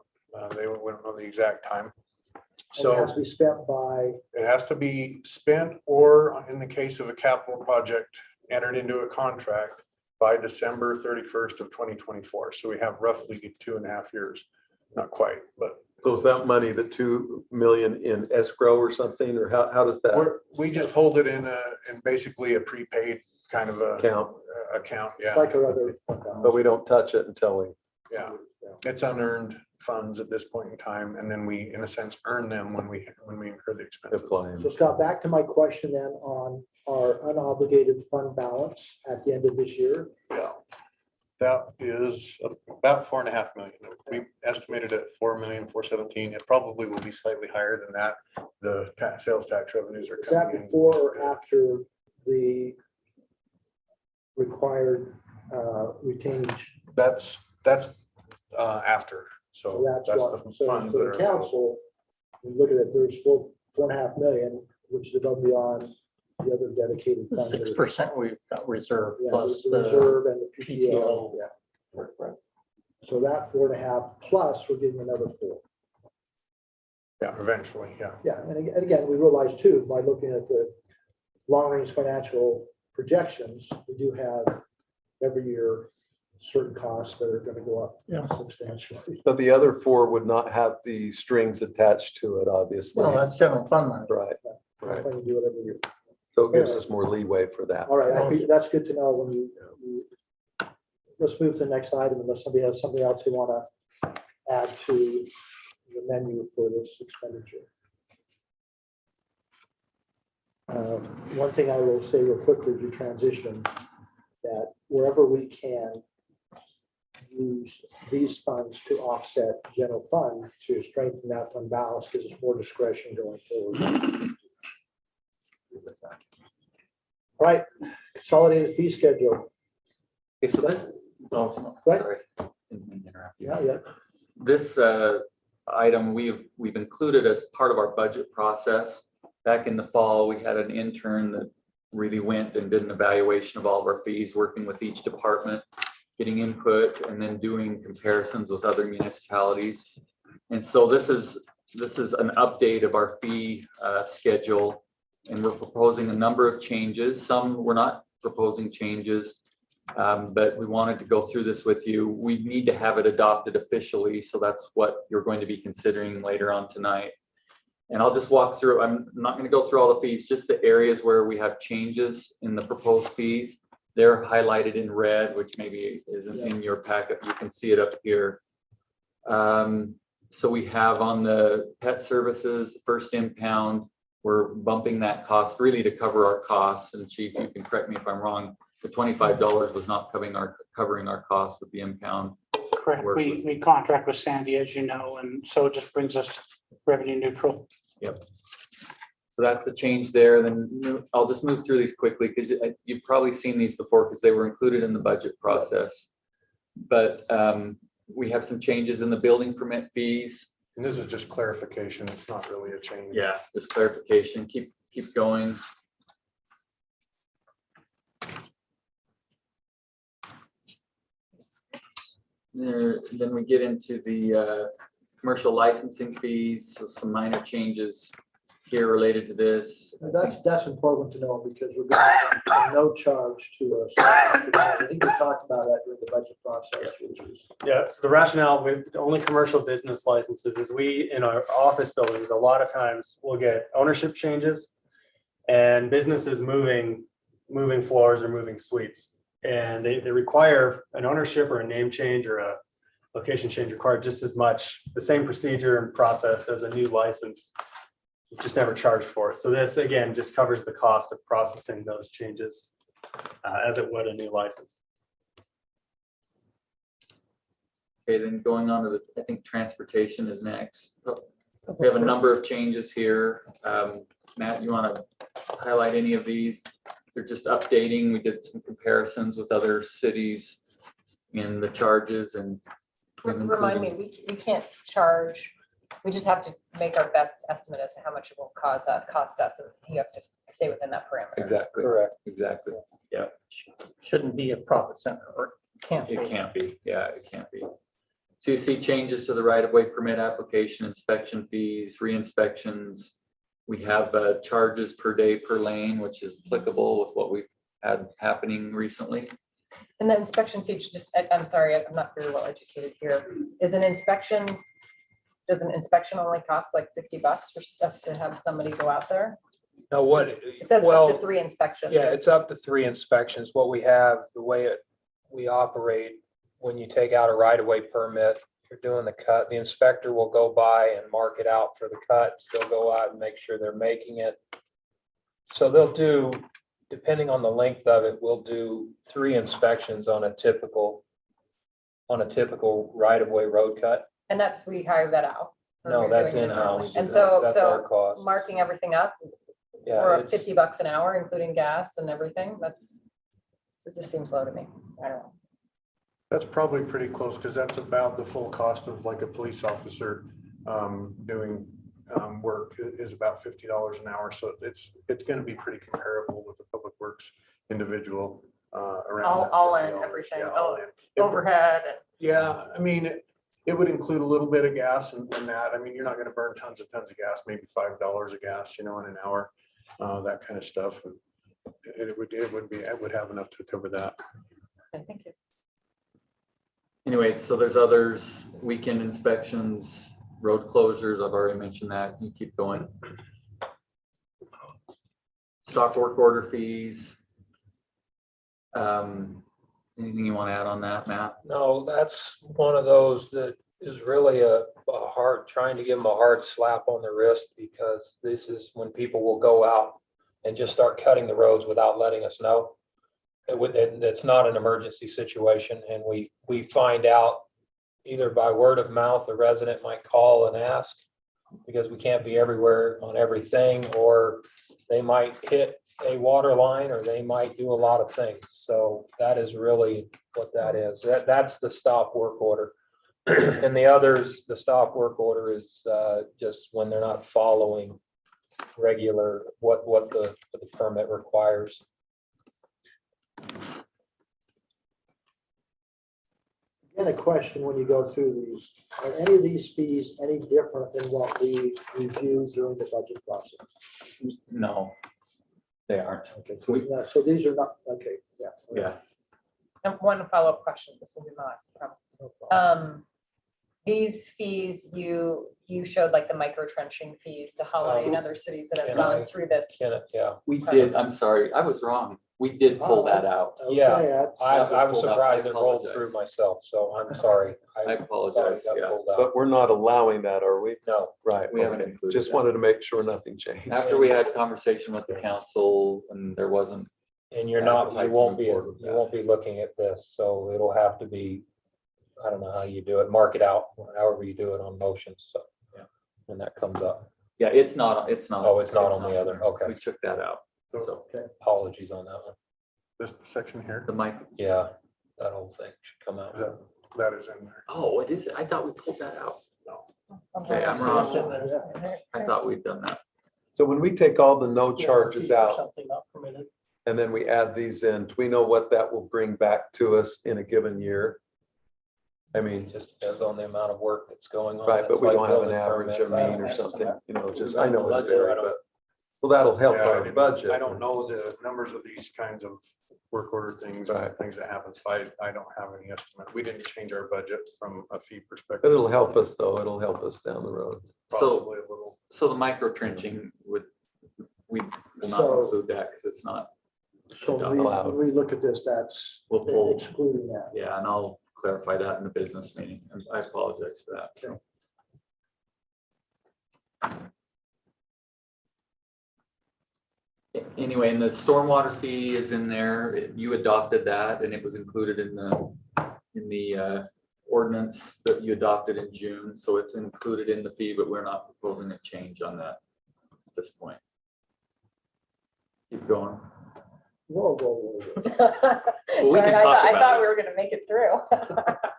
I: They wouldn't know the exact time.
B: And it has
I: So
B: to be spent by,
I: it has to be spent, or in the case of a capital project, entered into a contract by December 31st of 2024. So we have roughly 2.5 years, not quite, but
G: So is that money, the 2 million in escrow or something, or how does that
I: we just hold it in basically a prepaid kind of a
G: count?
I: account.
B: it's
I: Yeah,
B: like our other.
G: But we don't touch it until we,
I: yeah. It's unearned funds at this point in time, and then we, in a sense, earn them when we incur the expenses.
G: apply.
B: So Scott, back to my question then on our unobligated fund balance at the end of this year.
I: Yeah. That is about 4.5 million. We estimated at 4,417,000. It probably will be slightly higher than that. The sales tax revenues are
B: Is that
I: coming in.
B: before or after the required retainage?
I: That's after. So
B: that's
I: that's
B: what,
I: the
B: so
I: funds
B: for
I: that
B: the
I: are available.
B: council, we look at it, there's 4.5 million, which is above beyond the other dedicated
F: The
B: funds. that are-
F: 6% we've got reserved
B: Yeah,
F: plus
B: the
F: the
B: reserve and the PTO,
F: PTO.
B: yeah. So that 4.5 plus, we're getting another 4.
I: Yeah, eventually, yeah.
B: Yeah, and again, we realize too, by looking at the long-range financial projections, we do have every year certain costs that are gonna go up
F: Yeah.
B: substantially.
G: But the other four would not have the strings attached to it, obviously.
F: Well, that's general fund money.
G: Right, right.
B: If I can do it every year.
G: So it gives us more leeway for that.
B: All right, that's good to know when let's move to the next item unless somebody has something else they wanna add to the menu for this expenditure. One thing I will say real quickly as we transition, that wherever we can use these funds to offset general fund to strengthen that fund balance, gives us more discretion going forward. All right, consolidated fee schedule.
C: Okay, so this, oh,
B: Go ahead.
C: sorry. Didn't mean to interrupt you.
B: Yeah.
C: This item we've included as part of our budget process. Back in the fall, we had an intern that really went and did an evaluation of all of our fees, working with each department, getting input, and then doing comparisons with other municipalities. And so this is an update of our fee schedule, and we're proposing a number of changes. Some we're not proposing changes, but we wanted to go through this with you. We need to have it adopted officially, so that's what you're going to be considering later on tonight. And I'll just walk through, I'm not going to go through all the fees, just the areas where we have changes in the proposed fees. They're highlighted in red, which maybe isn't in your packet. You can see it up here. So we have on the pet services, first impound, we're bumping that cost really to cover our costs. And Chief, you can correct me if I'm wrong. The $25 was not covering our costs with the impound.
J: Correct.
C: Work
J: We,
C: with-
J: we contract with Sandy, as you know, and so it just brings us revenue neutral.
C: Yep. So that's the change there. Then I'll just move through these quickly because you've probably seen these before because they were included in the budget process. But we have some changes in the building permit fees.
I: And this is just clarification. It's not really a change.
C: Yeah, this clarification, keep going. Then we get into the commercial licensing fees, so some minor changes here related to this.
B: That's important to know because we're going to have no charge to us. I think we talked about that during the budget process, which is.
H: Yeah, so the rationale with only commercial business licenses is we, in our office buildings, a lot of times we'll get ownership changes and businesses moving floors or moving suites. And they require an ownership or a name change or a location change required just as much, the same procedure and process as a new license. Just never charged for it. So this, again, just covers the cost of processing those changes as it would a new license.
C: Okay, then going on to the, I think transportation is next. We have a number of changes here. Matt, you want to highlight any of these? They're just updating. We did some comparisons with other cities in the charges and.
E: Remind me, we can't charge, we just have to make our best estimate as to how much it will cost us, and you have to stay within that parameter.
C: Exactly.
D: Correct.
C: Exactly. Yeah,
F: Shouldn't be a profit center, or can't
C: it
F: be.
C: can't be. Yeah, it can't be. So you see changes to the right-of-way permit application, inspection fees, re-inspections. We have charges per day per lane, which is applicable with what we've had happening recently.
E: And the inspection fee, I'm sorry, I'm not very well educated here. Does an inspection only cost like $50 for us to have somebody go out there?
D: Now what?
E: It says up
D: well,
E: to 3 inspections.
D: Yeah, it's up to 3 inspections. What we have, the way we operate, when you take out a right-of-way permit, you're doing the cut, the inspector will go by and mark it out for the cut, still go out and make sure they're making it. So they'll do, depending on the length of it, we'll do 3 inspections on a typical right-of-way road cut.
E: And we hire that out? Or
D: No,
E: we're
D: that's
E: doing it
D: in-house.
E: internally? And so,
D: That's our cost.
E: marking everything up,
D: Yeah,
E: we're
D: it's-
E: at $50 an hour, including gas and everything. It just seems low to me. I don't know.
I: That's probably pretty close, because that's about the full cost of like a police officer doing work is about $50 an hour. So it's gonna be pretty comparable with the public works individual around.
E: All-
I: that
E: all in,
I: $50.
E: everything,
I: Yeah, all in. It-
E: Overhead and
I: Yeah, I mean, it would include a little bit of gas and that. I mean, you're not gonna burn tons of gas, maybe $5 of gas, in an hour, that kind of stuff. It would have enough to cover that.
E: I think it.
C: Anyway, so there's others, weekend inspections, road closures, I've already mentioned that, you keep going. Stock work order fees. Anything you want to add on that, Matt?
D: No, that's one of those that is really a hard, trying to give them a hard slap on the wrist, because this is when people will go out and just start cutting the roads without letting us know. It's not an emergency situation, and we find out either by word of mouth, the resident might call and ask, because we can't be everywhere on everything, or they might hit a water line, or they might do a lot of things. So that is really what that is. That's the stop work order. And the others, the stop work order is just when they're not following regular, what the permit requires.
B: Again, a question when you go through these, are any of these fees any different than what we reviewed during the budget process?
C: No, they aren't.
B: Okay, so these are not, okay, yeah.
C: Yeah,
E: And one follow-up question, this will be my last, I promise.
B: No problem.
E: These fees, you showed like the micro trenching fees to Holiday and other cities that have
D: Can I-
E: gone through this.
D: Yeah,
C: we did, I'm sorry, I was wrong. We did pull that out.
D: Yeah,
B: Okay, that's-
D: I was
C: pulled out.
D: surprised
C: I
D: it rolled
C: apologize.
D: through myself, so I'm sorry.
C: I apologize,
D: Got
C: yeah.
D: pulled out.
G: But we're not allowing that, are we?
D: No,
G: Right.
C: We haven't
G: okay.
C: included
G: Just
C: that.
G: wanted to make sure nothing changed.
C: After we had conversation with the council and there wasn't,
D: and you're not,
C: Advertise
D: you won't
C: move
D: be,
C: forward with
D: you
C: that.
D: won't be looking at this, so it'll have to be, I don't know how you do it, mark it out, however you do it on motions, so.
C: Yeah.
D: When that comes up,
C: yeah, it's not.
D: Oh, it's not on the other,
C: there.
D: okay.
C: We took that out. So
D: Apologies on that one.
I: This section here,
C: the mic,
D: Yeah, that whole thing should come out.
I: that is in there.
C: oh, it is, I thought we pulled that out. Okay, I'm
E: Okay.
C: wrong.
B: Yeah.
C: I thought we'd done that.
G: So when we take all the no
F: Yeah,
G: charges
F: fees or
G: out
F: Something not permitted.
G: and then we add these in, do we know what that will bring back to us in a given year? I
D: It
G: mean,
D: just depends on the amount of work that's going on.
G: right, but
D: It's
G: we
D: like
G: don't have an
D: building
G: average or
D: permits. I
G: mean
D: don't
G: or something,
F: estimate.
G: just, I know it's
D: Budget,
G: very,
D: I don't-
G: but, well, that'll help
I: Yeah,
G: our budget.
I: I don't know the numbers of these kinds of work order things,
G: Right.
I: and things that happen, so I don't have any estimate. We didn't change our budget from a fee
G: But
I: perspective.
G: it'll help us though, it'll help us down the road.
I: Possibly a little.
C: So the micro trenching would, we will not
B: So-
C: include that because it's not,
B: So
G: Allowed.
B: when we look at this, that's
C: we'll pull,
B: excluding that.
C: yeah, and I'll clarify that in the business meeting. And I apologize for that. So. Anyway, and the stormwater fee is in there. You adopted that and it was included in the ordinance that you adopted in June. So it's included in the fee, but we're not proposing a change on that at this point. Keep going.
B: Whoa, whoa, whoa, whoa.
C: we can
E: Darn,
C: talk
E: I
C: about
E: thought
C: it.
E: we were gonna make it through.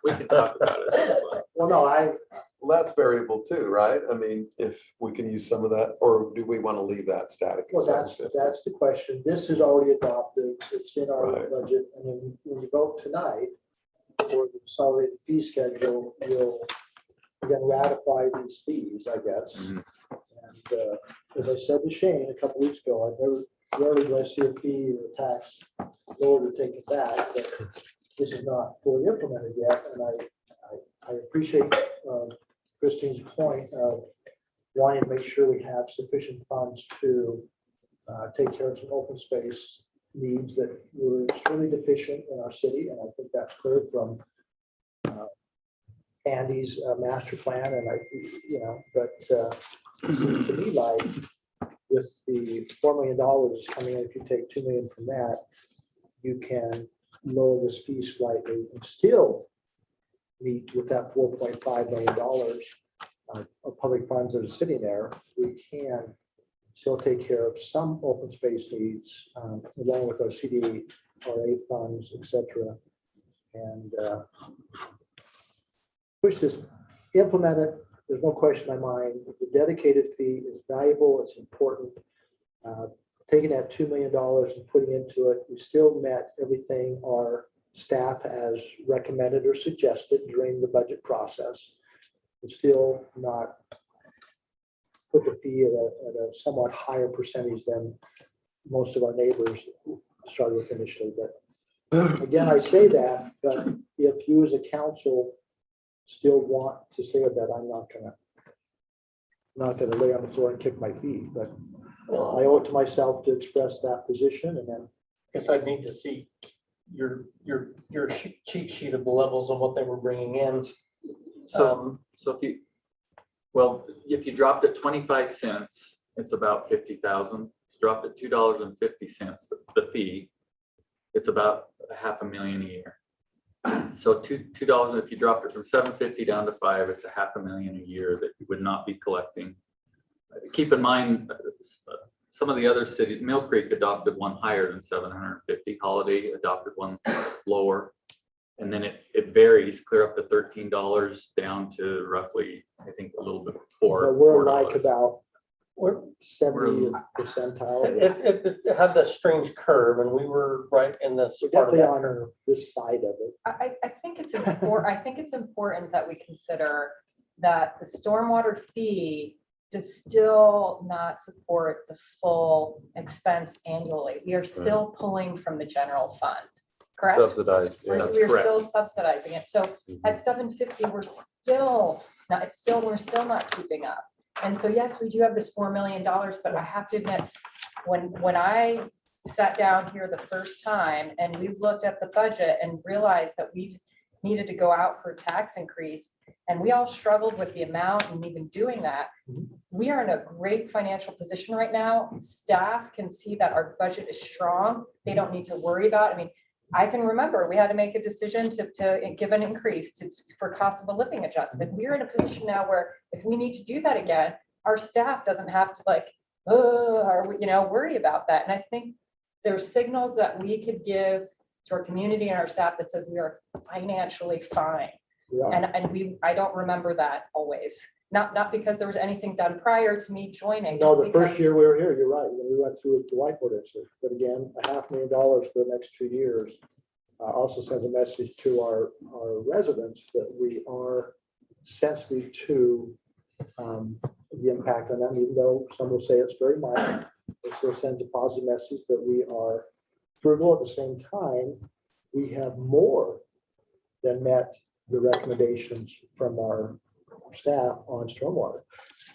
C: We can talk about it. That's fine.
B: Well, no,
G: Well, that's variable too, right? I mean, if we can use some of that, or do we want to leave that static? at
B: well, that's
G: 750?
B: the question. This is already adopted. It's in our
G: Right.
B: budget. And then when you vote tonight for the consolidated fee schedule, you'll again ratify these fees, I guess.
C: Mhm.
B: And as I said to Shane a couple weeks ago, I never rarely do I see a fee or a tax lower to take it back, but this is not fully implemented yet. And I appreciate Christine's point of wanting to make sure we have sufficient funds to take care of some open space needs that were extremely deficient in our city. And I think that's clear from Andy's master plan. And but it seems to me like with the $4 million coming in, if you take $2 million from that, you can lower this fee slightly and still meet with that $4.5 million of public funds that are sitting there. We can still take care of some open space needs along with our CDRA funds, et cetera. and push this, implement it. There's no question in my mind. The dedicated fee is valuable. It's important. Taking that $2 million and putting into it, we still met everything our staff has recommended or suggested during the budget process. It's still not put the fee at a somewhat higher percentage than most of our neighbors started with initially. But again, I say that, but if you as a council still want to stay with that, I'm not gonna lay on the floor and kick my feet, but I owe it to myself to express that position, and then
F: Guess I'd need to see your cheat sheet of the levels of what they were bringing in.
C: So if you dropped it 25 cents, it's about 50,000. Dropped it $2.50, the fee, it's about $500,000 a year. So $2, if you dropped it from 750 down to 5, it's $500,000 a year that you would not be collecting. Keep in mind, some of the other cities, Mill Creek adopted one higher than 750. Holiday adopted one lower. And then it varies clear up to $13 down to roughly, I think, a little bit
B: but we're
C: $4.
B: like about
F: We're-
B: 70th percentile.
F: It had that strange curve and we were right in this
B: We're
F: part of
B: definitely
F: that
B: on
F: curve.
B: this side of it.
E: I think it's important, I think it's important that we consider that the stormwater fee does still not support the full expense annually. We are still pulling from the general fund, correct?
G: Subsidized.
E: We're
G: Yeah.
E: we're still subsidizing it. So at 750, we're still not keeping up. And so, yes, we do have this $4 million, but I have to admit, when I sat down here the first time and we looked at the budget and realized that we needed to go out for a tax increase, and we all struggled with the amount and even doing that, we are in a great financial position right now. Staff can see that our budget is strong. They don't need to worry about, I mean, I can remember we had to make a decision to give an increase for cost of a living adjustment. We're in a position now where if we need to do that again, our staff doesn't have to worry about that. And I think there's signals that we could give to our community and our staff that says we are financially fine.
B: Yeah.
E: And I don't remember that always. Not because there was anything done prior to me joining.
B: No,
E: just
B: the first
E: because-
B: year we were here, you're right, when we went through the whiteboard incident, but again, $500,000 for the next 2 years also sends a message to our residents that we are sensitive to the impact on them, even though some will say it's very minor. It still sends a positive message that we are frugal. At the same time, we have more than met the recommendations from our staff on stormwater.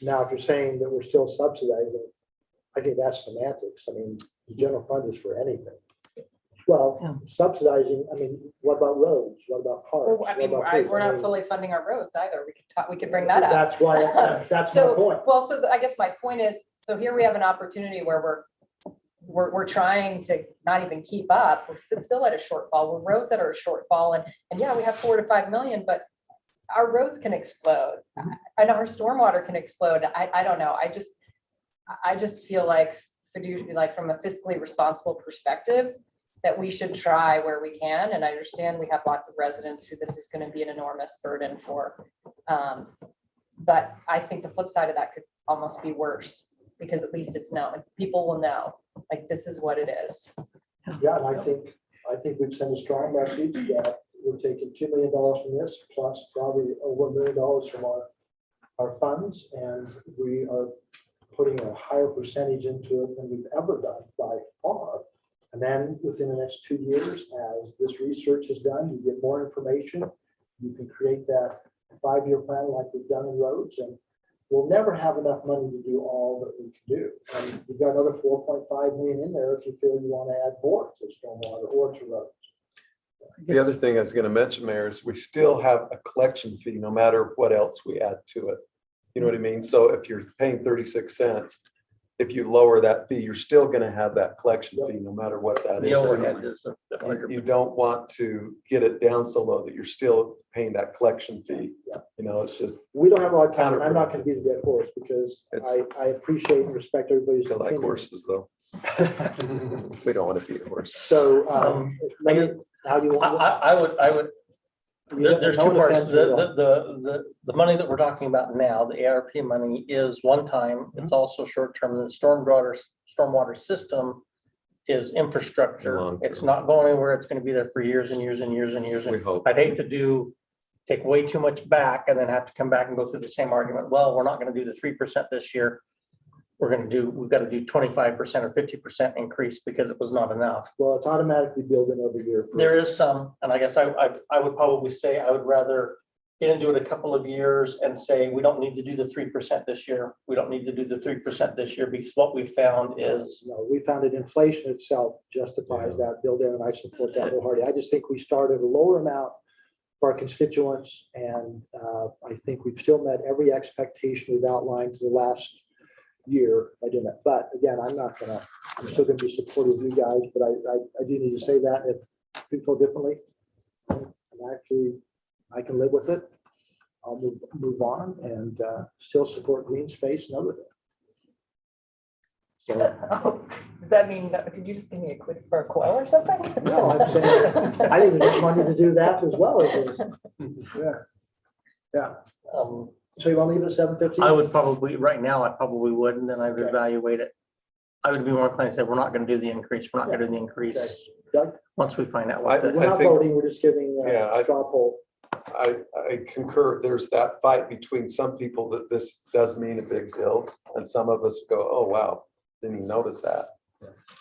B: Now, if you're saying that we're still subsidizing, I think that's semantics. I mean, the general fund is for anything. Well, subsidizing, I mean, what about roads? What about parks?
E: Well, I
B: What
E: mean,
B: about police?
E: we're
B: I
E: not
B: mean,
E: fully funding our roads either. We could bring that up.
B: That's why, that's my point.
E: I guess my point is, so here we have an opportunity where we're trying to not even keep up. We're still at a shortfall. We're roads that are a shortfall, and yeah, we have 4 to 5 million, but our roads can explode and our stormwater can explode. I don't know. I just feel like from a fiscally responsible perspective, that we should try where we can. And I understand we have lots of residents who this is going to be an enormous burden for. But I think the flip side of that could almost be worse, because at least it's known, like, people will know, like, this is what it is.
B: Yeah, and I think we've sent a strong message that we're taking $2 million from this, plus probably over $1 million from our funds, and we are putting a higher percentage into it than we've ever done by far. And then within the next 2 years, as this research is done, you get more information, you can create that 5-year plan like we've done in roads, and we'll never have enough money to do all that we can do. And we've got another 4.5 million in there if you feel you want to add more to stormwater or to roads.
G: The other thing I was going to mention, Mayor, is we still have a collection fee no matter what else we add to it. You know what I mean? So if you're paying 36 cents, if you lower that fee, you're still going to have that collection fee no matter what that
F: The
G: is.
F: overhead is.
G: You don't want to get it down so low that you're still paying that collection fee. You know, it's just
B: We don't have a lot of time, and I'm not going to beat a dead horse because I appreciate and respect everybody's
G: feel like
B: opinion.
G: horses though. We don't want to beat a horse.
B: So let me How do you want?
F: I would,
B: You got
F: there's
B: no
F: two parts.
B: defense at all.
F: There's
B: You got
F: There's
B: no
F: two parts.
B: defense at all.
F: The money that we're talking about now, the ARP money is one time.
B: Mm-hmm.
F: It's also short term. The stormwater system is infrastructure.
G: Long-term.
F: It's not going anywhere. It's going to be there for years and years and years and years.
C: We hope.
F: I'd hate to take way too much back and then have to come back and go through the same argument. Well, we're not going to do the 3% this year. We've got to do 25% or 50% increase because it was not enough.
B: Well, it's automatically billed in every year.
F: There is some, and I guess I would probably say I would rather get into it a couple of years and say, we don't need to do the 3% this year. We don't need to do the 3% this year because what we found is,
B: No, we found that inflation itself justifies that build in, and I support that wholeheartedly. I just think we started a lower amount for our constituents, and I think we've still met every expectation we've outlined to the last year by doing that. But again, I'm still gonna be supportive of you guys, but I do need to say that if people feel differently, I can live with it. I'll move on and still support green space and other things. So,
E: Oh, does that mean, did you just give me a quick for a quote or something?
B: no, I'm saying, I think we just wanted to do that as well as this. Yeah. Yeah. So you want to leave it at 750?
F: I would probably, right now, I probably would, and then I would
B: Okay.
F: evaluate it. I would be more inclined to say, we're not going to do the increase. We're not going to do the
B: Okay.
F: increase
B: Doug?
F: once we find out what
B: We're
F: the,
B: not
G: think-
B: voting, we're just giving
G: Yeah,
B: a straw poll.
G: I concur. There's that fight between some people that this does mean a big deal, and some of us go, oh, wow, didn't even notice that.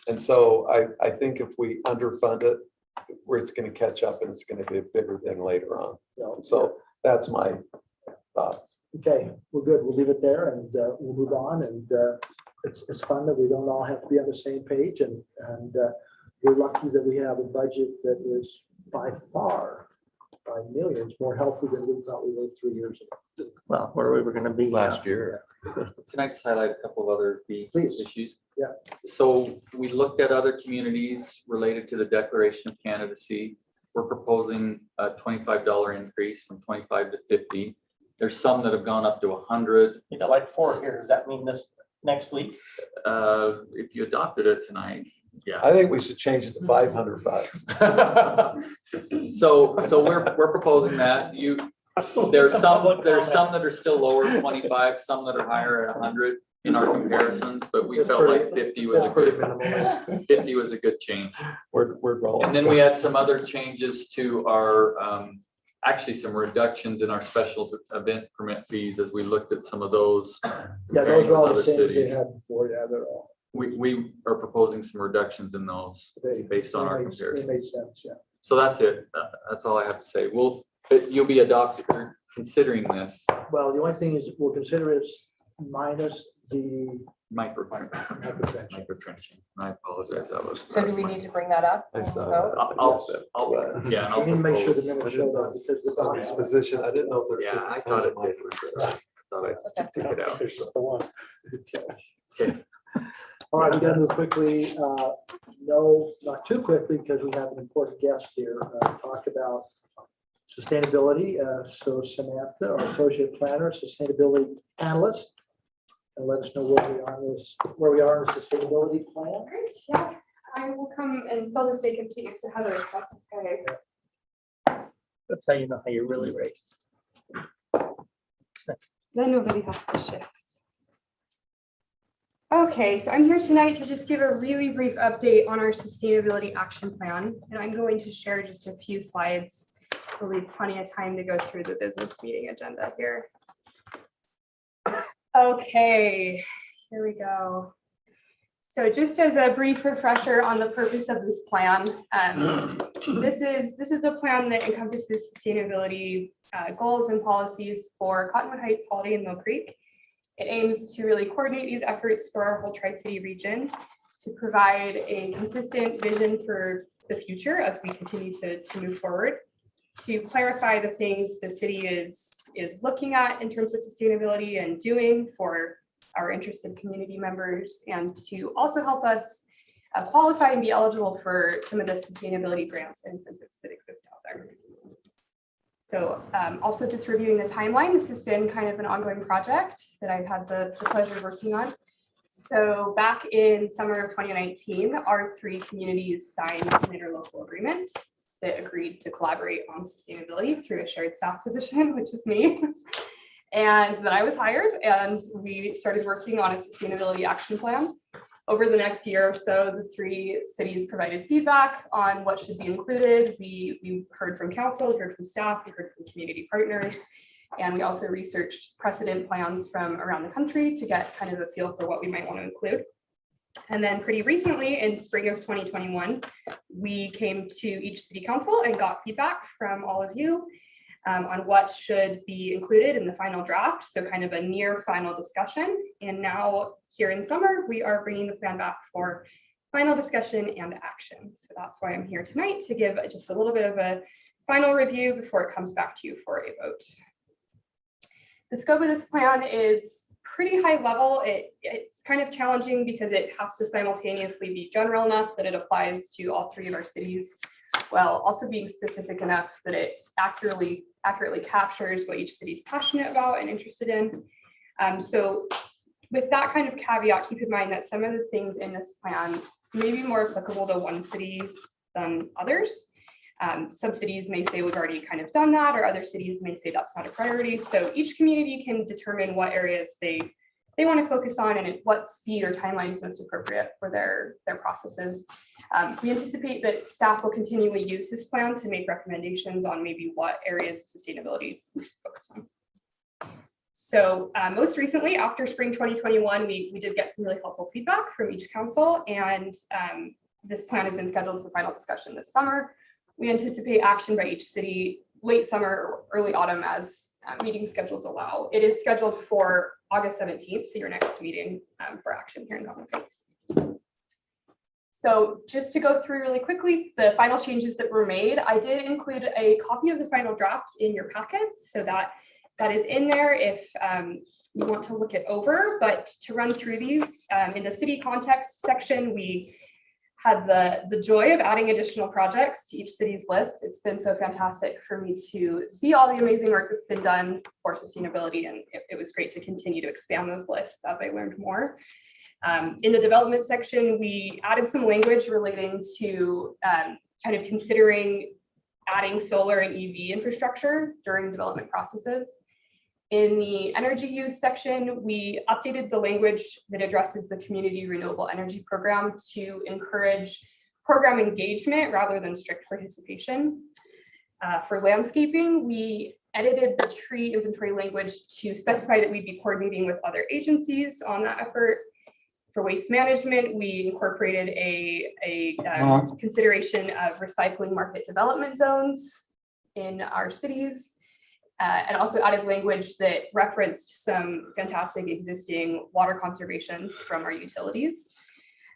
G: And so I think if we underfund it, where it's going to catch up and it's going to be a bigger thing later on. And so that's my thoughts.
B: Okay, we're good. We'll leave it there and we'll move on. And it's fun that we don't all have to be on the same page. And we're lucky that we have a budget that is by far, by millions, more healthy than we thought we were 3 years ago.
F: well, where we were going to be
G: Last year.
C: Can I just highlight a couple of other fee
B: Please.
C: issues?
B: Yeah.
C: So we looked at other communities related to the Declaration of Candidacy. We're proposing a $25 increase from 25 to 50. There's some that have gone up to 100.
F: You got like 4 here. Does that mean this next week?
C: If you adopted it tonight, yeah.
G: I think we should change it to $500.
C: So we're proposing that. There's some that are still lower, 25, some that are higher at 100 in our comparisons, but we felt like 50 was a good change.
G: We're rolling.
C: And then we had some other changes to our, actually some reductions in our special event permit fees as we looked at some of those.
B: Yeah, those are all the
C: Other
B: same as they
C: cities.
B: had before. Yeah, they're all.
C: We are proposing some reductions in those based on our
B: They made
C: comparisons.
B: sense, yeah.
C: So that's it. That's all I have to say. You'll be adopting or considering this
B: Well, the only thing is we'll consider is minus the
C: micro trenching. I apologize. That was.
E: So do we need to bring that up?
G: I saw
E: Oh,
G: that.
C: Yeah. and I'll
B: We need to make sure the
C: propose-
B: minutes show that because the
G: Somebody's
B: doc-
G: position, I didn't know if there's.
C: Yeah, I
G: different
C: thought
G: kinds
C: it
G: of
C: did.
G: micro-
C: Thought I took it out.
H: It's just the one.
B: All right, we gotta move quickly. No, not too quickly because we have an important guest here. Talk about sustainability. So Samantha, our associate planner, sustainability analyst, and let us know where we are in the sustainability plan.
K: Great, yeah, I will come and fill this vacancy next to Heather, if that's okay.
F: That's how you know how you're really rate.
K: Then nobody has to shift. Okay, so I'm here tonight to just give a really brief update on our sustainability action plan, and I'm going to share just a few slides. We'll leave plenty of time to go through the business meeting agenda here. Okay, here we go. So just as a brief refresher on the purpose of this plan, this is a plan that encompasses sustainability goals and policies for Cottonwood Heights, Holiday, and Mill Creek. It aims to really coordinate these efforts for our whole Tri-City region to provide a consistent vision for the future as we continue to move forward, to clarify the things the city is looking at in terms of sustainability and doing for our interested community members, and to also help us qualify and be eligible for some of the sustainability grants and incentives that exist out there. So also just reviewing the timeline, this has been kind of an ongoing project that I've had the pleasure of working on. So back in summer of 2019, our 3 communities signed an interlocal agreement that agreed to collaborate on sustainability through a shared staff position, which is me. And then I was hired and we started working on a sustainability action plan. Over the next year or so, the 3 cities provided feedback on what should be included. We heard from council, we heard from staff, we heard from community partners, and we also researched precedent plans from around the country to get kind of a feel for what we might want to include. And then pretty recently, in spring of 2021, we came to each city council and got feedback from all of you on what should be included in the final draft. So kind of a near final discussion. And now here in summer, we are bringing the plan back for final discussion and action. So that's why I'm here tonight, to give just a little bit of a final review before it comes back to you for a vote. The scope of this plan is pretty high level. It's kind of challenging because it has to simultaneously be general enough that it applies to all 3 of our cities, while also being specific enough that it accurately captures what each city is passionate about and interested in. So with that kind of caveat, keep in mind that some of the things in this plan may be more applicable to one city than others. Some cities may say we've already kind of done that, or other cities may say that's not a priority. So each community can determine what areas they want to focus on and at what speed or timeline is most appropriate for their processes. We anticipate that staff will continually use this plan to make recommendations on maybe what areas of sustainability we should focus on. So most recently, after spring 2021, we did get some really helpful feedback from each council, and this plan has been scheduled for final discussion this summer. We anticipate action by each city late summer or early autumn as meeting schedules allow. It is scheduled for August 17th, so your next meeting for action here in Cottonwood Heights. So just to go through really quickly, the final changes that were made, I did include a copy of the final draft in your packets, so that is in there if you want to look it over. But to run through these, in the city context section, we had the joy of adding additional projects to each city's list. It's been so fantastic for me to see all the amazing work that's been done for sustainability, and it was great to continue to expand those lists as I learned more. In the development section, we added some language relating to kind of considering adding solar and EV infrastructure during development processes. In the energy use section, we updated the language that addresses the community renewable energy program to encourage program engagement rather than strict participation. For landscaping, we edited the tree inventory language to specify that we'd be coordinating with other agencies on that effort. For waste management, we incorporated a consideration of recycling market development zones in our cities. And also added language that referenced some fantastic existing water conservations from our utilities.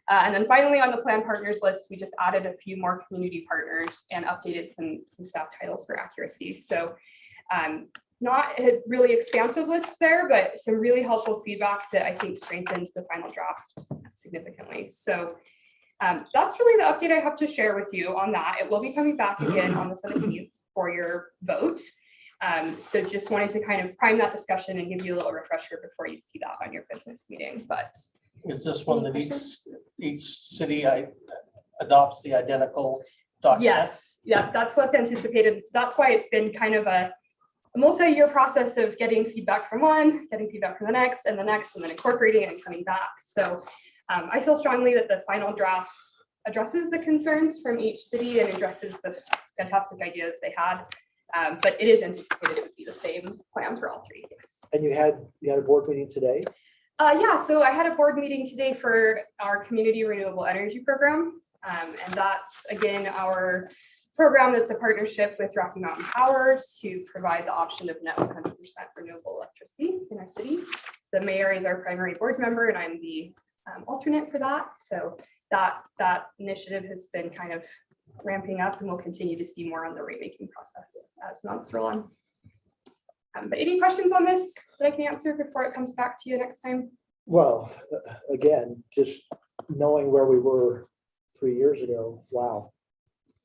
K: And then finally, on the plan partners list, we just added a few more community partners and updated some staff titles for accuracy. So not a really expansive list there, but some really helpful feedback that I think strengthened the final draft significantly. So that's really the update I have to share with you on that. It will be coming back again on the 17th for your vote. So just wanted to kind of prime that discussion and give you a little refresher before you see that on your business meeting. But
F: is this one that each city adopts the identical document?
K: Yes, yeah, that's what's anticipated. So that's why it's been kind of a multi-year process of getting feedback from one, getting feedback from the next, and then incorporating it and coming back. So I feel strongly that the final draft addresses the concerns from each city and addresses the fantastic ideas they had. But it is anticipated it would be the same plan for all 3. Yes.
B: And you had a board meeting today?
K: Yeah, so I had a board meeting today for our community renewable energy program. And that's again our program that's a partnership with Rocky Mountain Power to provide the option of net 100% renewable electricity in our city. The mayor is our primary board member and I'm the alternate for that. So that initiative has been kind of ramping up and we'll continue to see more on the rate-making process as months roll on. But any questions on this that I can answer before it comes back to you next time?
B: Well, again, just knowing where we were 3 years ago, wow.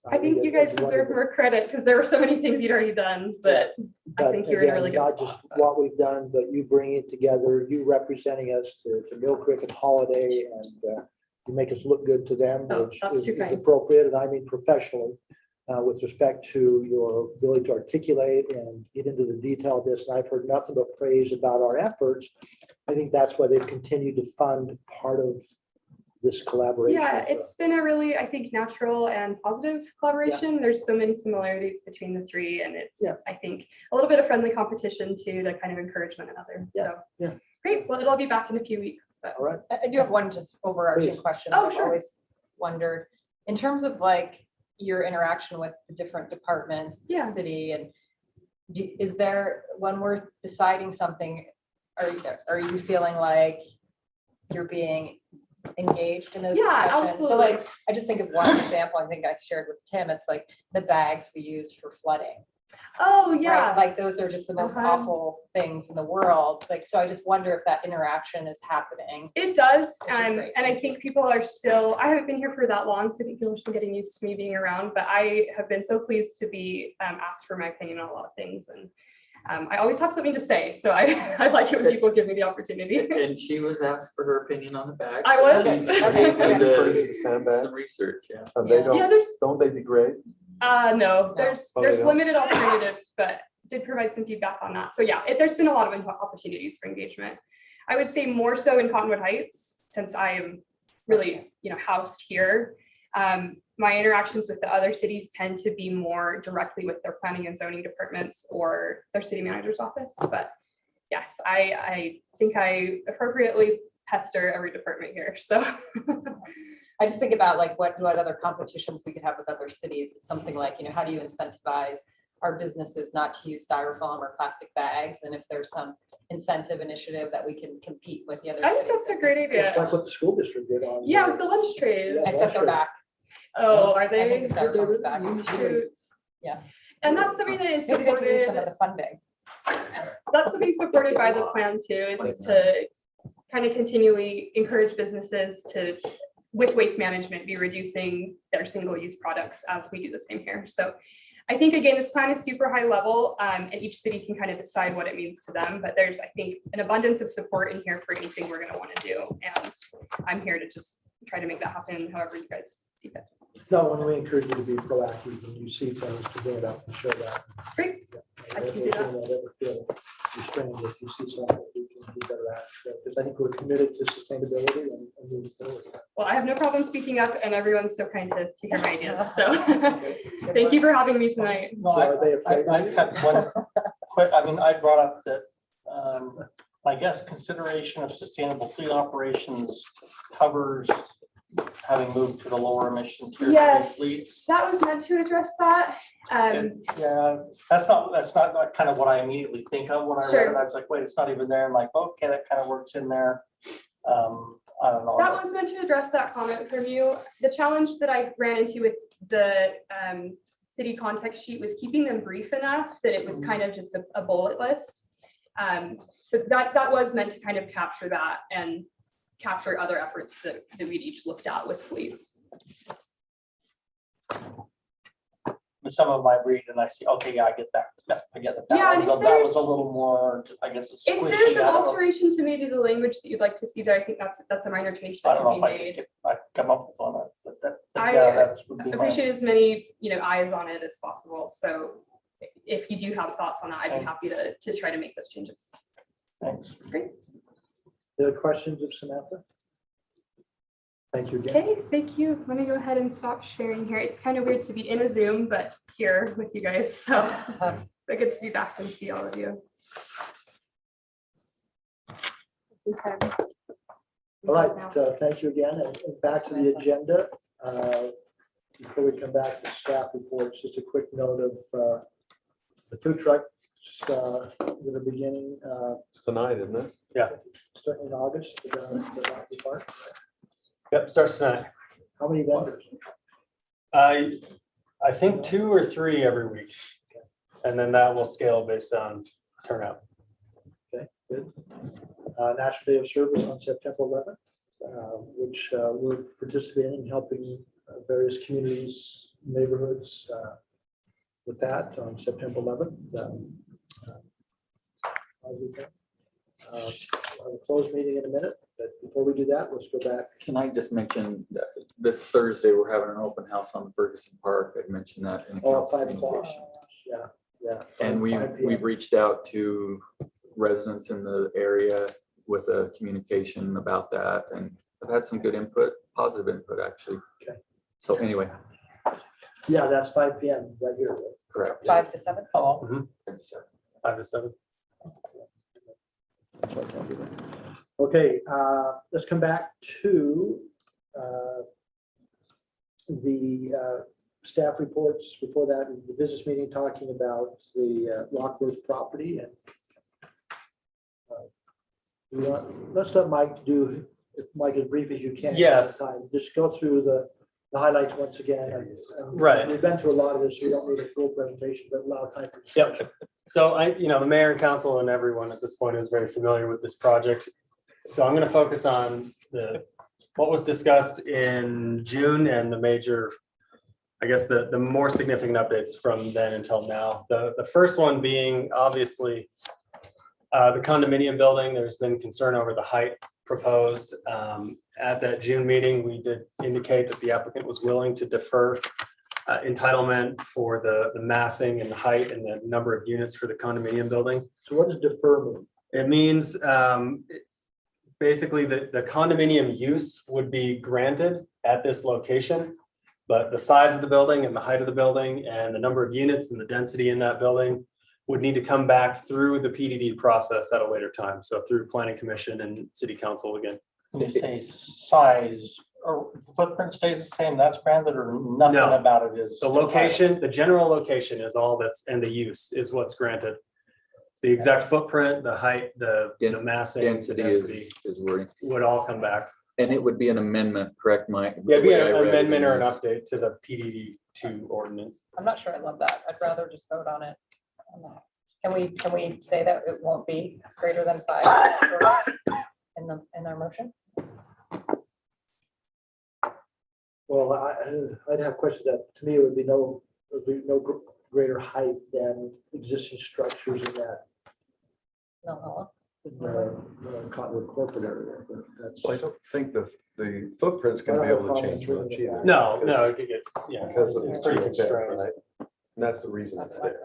K: I think you guys deserve more credit because there were so many things you'd already done, but I think you're in a really good
B: spot. Not just what we've done, but you bringing it together, you representing us to Mill Creek and Holiday, and you make us look good to them, which is appropriate, and I mean professionally. with respect to your ability to articulate and get into the detail of this. And I've heard nothing but praise about our efforts. I think that's why they've continued to fund part of this collaboration.
K: Yeah, it's been a really, I think, natural and positive collaboration. There's so many similarities between the three, and it's,
B: Yeah.
K: I think, a little bit of friendly competition too, to kind of encourage one another.
B: Yeah,
K: So,
B: yeah.
K: great. Well, it'll be back in a few weeks, but
B: All right.
E: I do have one just overarching
B: Please.
E: question.
K: Oh,
E: that I've
K: sure.
E: always wondered, in terms of like your interaction with the different departments, the
K: Yeah.
E: city, and is there, when we're deciding something, are you feeling like you're being engaged in those
K: Yeah,
E: discussions? So
K: absolutely.
E: like, I just think of one example, I think I shared with Tim, it's like the bags we use for flooding.
K: oh,
E: Right?
K: yeah.
E: Like those are just the most
K: Uh-huh.
E: awful things in the world. Like, so I just wonder if that interaction is happening.
K: It does,
E: Which is great.
K: and I think people are still, I haven't been here for that long, so I think people are still getting used to me being around, but I have been so pleased to be asked for my opinion on a lot of things, and I always have something to say, so I, I like it when people give me the opportunity.
C: And she was asked for her opinion on the bag.
K: I
C: so
K: was.
C: she
E: Okay.
C: did,
G: Encourage you to send back.
C: some research, yeah.
G: They
E: Yeah.
K: Yeah,
G: don't they degrade?
K: no, there's
G: Oh, they don't?
K: limited alternatives, but did provide some feedback on that. So yeah, there's been a lot of opportunities for engagement. I would say more so in Cottonwood Heights, since I am really, housed here. My interactions with the other cities tend to be more directly with their planning and zoning departments or their city manager's office. But yes, I think I appropriately pester every department here, so.
E: I just think about like what other competitions we could have with other cities. It's something like, how do you incentivize our businesses not to use styrofoam or plastic bags? And if there's some incentive initiative that we can compete with the other
K: I
E: cities.
K: think that's a great
B: It's
K: idea.
B: like what the school district did on.
K: Yeah, with the lunch trays.
B: Yeah.
E: Except they're back.
K: Oh, are
E: I think
K: they?
E: the styrofoam is back.
K: Shoot.
E: Yeah.
K: And that's something that is
E: Maybe they could use some of
K: supported,
E: the funding.
K: that's something supported by the plan too, is to kind of continually encourage businesses to, with waste management, be reducing their single-use products as we do the same here. So I think, again, this plan is super high level, and each city can kind of decide what it means to them, but there's, I think, an abundance of support in here for anything we're gonna want to do. And I'm here to just try to make that happen however you guys see fit.
B: No, and we encourage you to be proactive when you see things, to bring it up and show that.
K: Great. I can do that.
B: Never feel restrained if you see something that we can do better at. Because I think we're committed to sustainability and moving forward.
K: Well, I have no problem speaking up, and everyone's so kind to hear my ideas. So thank you for having me tonight.
F: No,
B: So are they afraid?
F: I had one quick, I brought up that, I guess consideration of sustainable fleet operations covers having moved to the lower emission tier 3
K: Yes.
F: fleets.
K: That was meant to address that.
F: Yeah, that's not kind of what I immediately think of when I read
K: Sure.
F: it. I was like, wait, it's not even there. I'm like, okay, that kind of works in there. I don't know.
K: That was meant to address that comment from you. The challenge that I ran into with the city context sheet was keeping them brief enough that it was kind of just a bullet list. So that was meant to kind of capture that and capture other efforts that we'd each looked at with fleets.
F: But some of my read and I see, okay, yeah, I get that. Yeah, I get that.
K: Yeah, and
F: That
K: if
F: was a little more, I guess, it's
K: If
F: squishy.
K: there's an
F: I don't know-
K: alteration to maybe the language that you'd like to see there, I think that's a minor change
F: I
K: that
F: don't
K: can
F: know
K: be
F: if
K: made.
F: I could come up with one, but
K: I
F: yeah, that would be my.
K: Appreciate as many, eyes on it as possible. So if you do have thoughts on that, I'd be happy to try to make those changes.
F: Thanks.
K: Great.
B: The other questions of Samantha? Thank you again.
K: Okay, thank you. Let me go ahead and stop sharing here. It's kind of weird to be in a Zoom, but here with you guys. So but good to be back and see all of you. Okay.
B: All right, thank you again. And back to the agenda. Before we come back to staff reports, just a quick note of the food trucks that are beginning
G: It's tonight, isn't it?
B: starting in August. The Rocky Park.
H: Yep, starts tonight.
B: How many vendors?
H: I think 2 or 3 every week. And then that will scale based on turnout.
B: Okay, good. National Day of Service on September 11th, which we're participating in helping various communities, neighborhoods with that on September 11th. I'll have a closed meeting in a minute. But before we do that, let's go back.
C: Can I just mention that this Thursday, we're having an open house on Ferguson Park. I mentioned that in
B: Oh,
C: council
B: 5 o'clock.
C: communication.
B: Yeah.
C: And
B: 5 p.m.
C: we've reached out to residents in the area with a communication about that, and I've had some good input, positive input, actually.
B: Okay.
C: So anyway,
B: Yeah, that's 5 p.m. right here. Right?
C: correct.
E: 5 to 7.
F: Hello.
H: 5 to 7.
B: So I can't do that. Okay, let's come back to the staff reports. Before that, the business meeting talking about the Rockworth property. And let's let Mike do, Mike, as brief as you can.
H: Yes.
B: Just go through the highlights once again. And
H: Right.
B: We've been through a lot of this, so we don't need a full presentation, but allow time for
H: Yep.
B: discussion.
H: So the mayor and council and everyone at this point is very familiar with this project. So I'm going to focus on what was discussed in June and the major, I guess, the more significant updates from then until now. The first one being obviously the condominium building. There's been concern over the height proposed. At that June meeting, we did indicate that the applicant was willing to defer entitlement for the massing and the height and the number of units for the condominium building.
B: So what does defer mean?
H: It means basically the condominium use would be granted at this location, but the size of the building and the height of the building and the number of units and the density in that building would need to come back through the PDD process at a later time. So through planning commission and city council again.
F: When you say size or footprint stays the same, that's granted, or nothing
H: No.
F: about it is?
H: The location, the general location is all that's, and the use is what's granted. The exact footprint, the height, the massing, the
C: Density
H: density
C: is worrying.
H: would all come back.
C: And it would be an amendment, correct, Mike?
H: Yeah, it'd be
C: The way I
H: an
C: read it
H: amendment or an
C: is-
H: update to the PDD 2 ordinance.
E: I'm not sure I love that. I'd rather just vote on it. Can we say that it won't be greater than 5 stories in our motion?
B: Well, I'd have questions that, to me, it would be no greater height than existing structures in that,
E: No,
B: in the Cottonwood corporate area. But that's,
G: Well, I don't think the footprint's gonna be able to change much either.
H: No, it could get, yeah.
G: Because of
H: It's
G: the
H: pretty
G: geotech,
H: constrained.
G: right? And that's the reason it's there.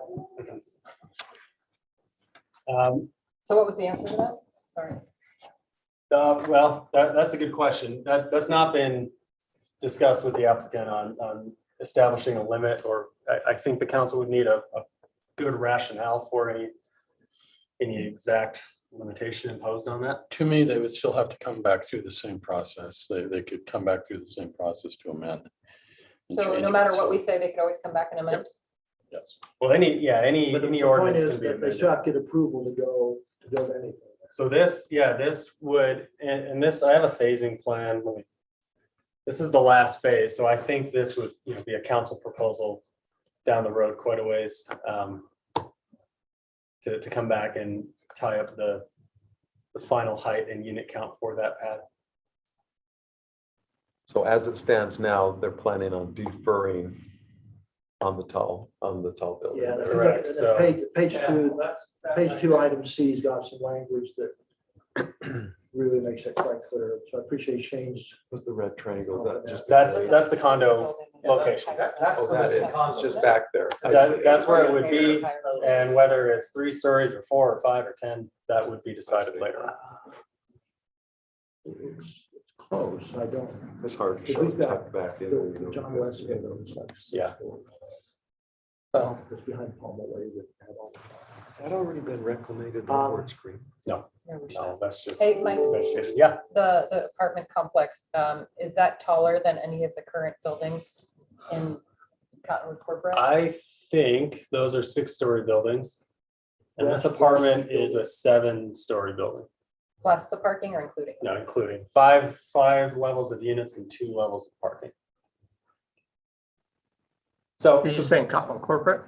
E: So what was the answer to that? Sorry.
H: Well, that's a good question. That's not been discussed with the applicant on establishing a limit, or I think the council would need a good rationale for any exact limitation imposed on that.
L: To me, they would still have to come back through the same process. They could come back through the same process to amend. and
E: So
L: change
E: no
L: it.
E: matter what
L: So,
E: we say, they could always come back and amend?
L: Yes.
H: Well, any
B: but the point
H: ordinance
B: is
H: can be
B: that they
H: amended.
B: still have to get approval to build anything.
H: So this would, and this, I have a phasing plan. This is the last phase, so I think this would, be a council proposal down the road quite a ways to come back and tie up the final height and unit count for that pad.
G: So as it stands now, they're planning on deferring on the tall building.
B: Yeah,
H: Correct,
B: and
H: so-
B: then page two, item C's got some language that really makes it quite clear. So I appreciate you changed.
G: What's the red triangle? Is that just?
H: That's the condo location.
G: Oh, that is, it's just back there. I see.
H: That's where it would be, and whether it's 3 stories or 4 or 5 or 10, that would be decided later.
B: It's close. I don't.
G: It's hard to
B: Because
G: show
B: we've got
G: tucked back in.
B: the John West window, it's like six
H: Yeah.
B: stories.
F: Oh.
B: It's behind Palmer Way that have all.
G: Has that already been reclamated?
B: Um,
G: Green?
H: No, that's just
E: Hey, Mike.
H: vegetation. Yeah,
E: The apartment complex, is that taller than any of the current buildings in Cottonwood Corporate?
H: I think those are 6-story buildings. And this
B: West-
H: apartment is a 7-story building,
E: Plus the parking or including?
H: no, including five levels of units and 2 levels of parking. So
F: You're just saying Cottonwood corporate?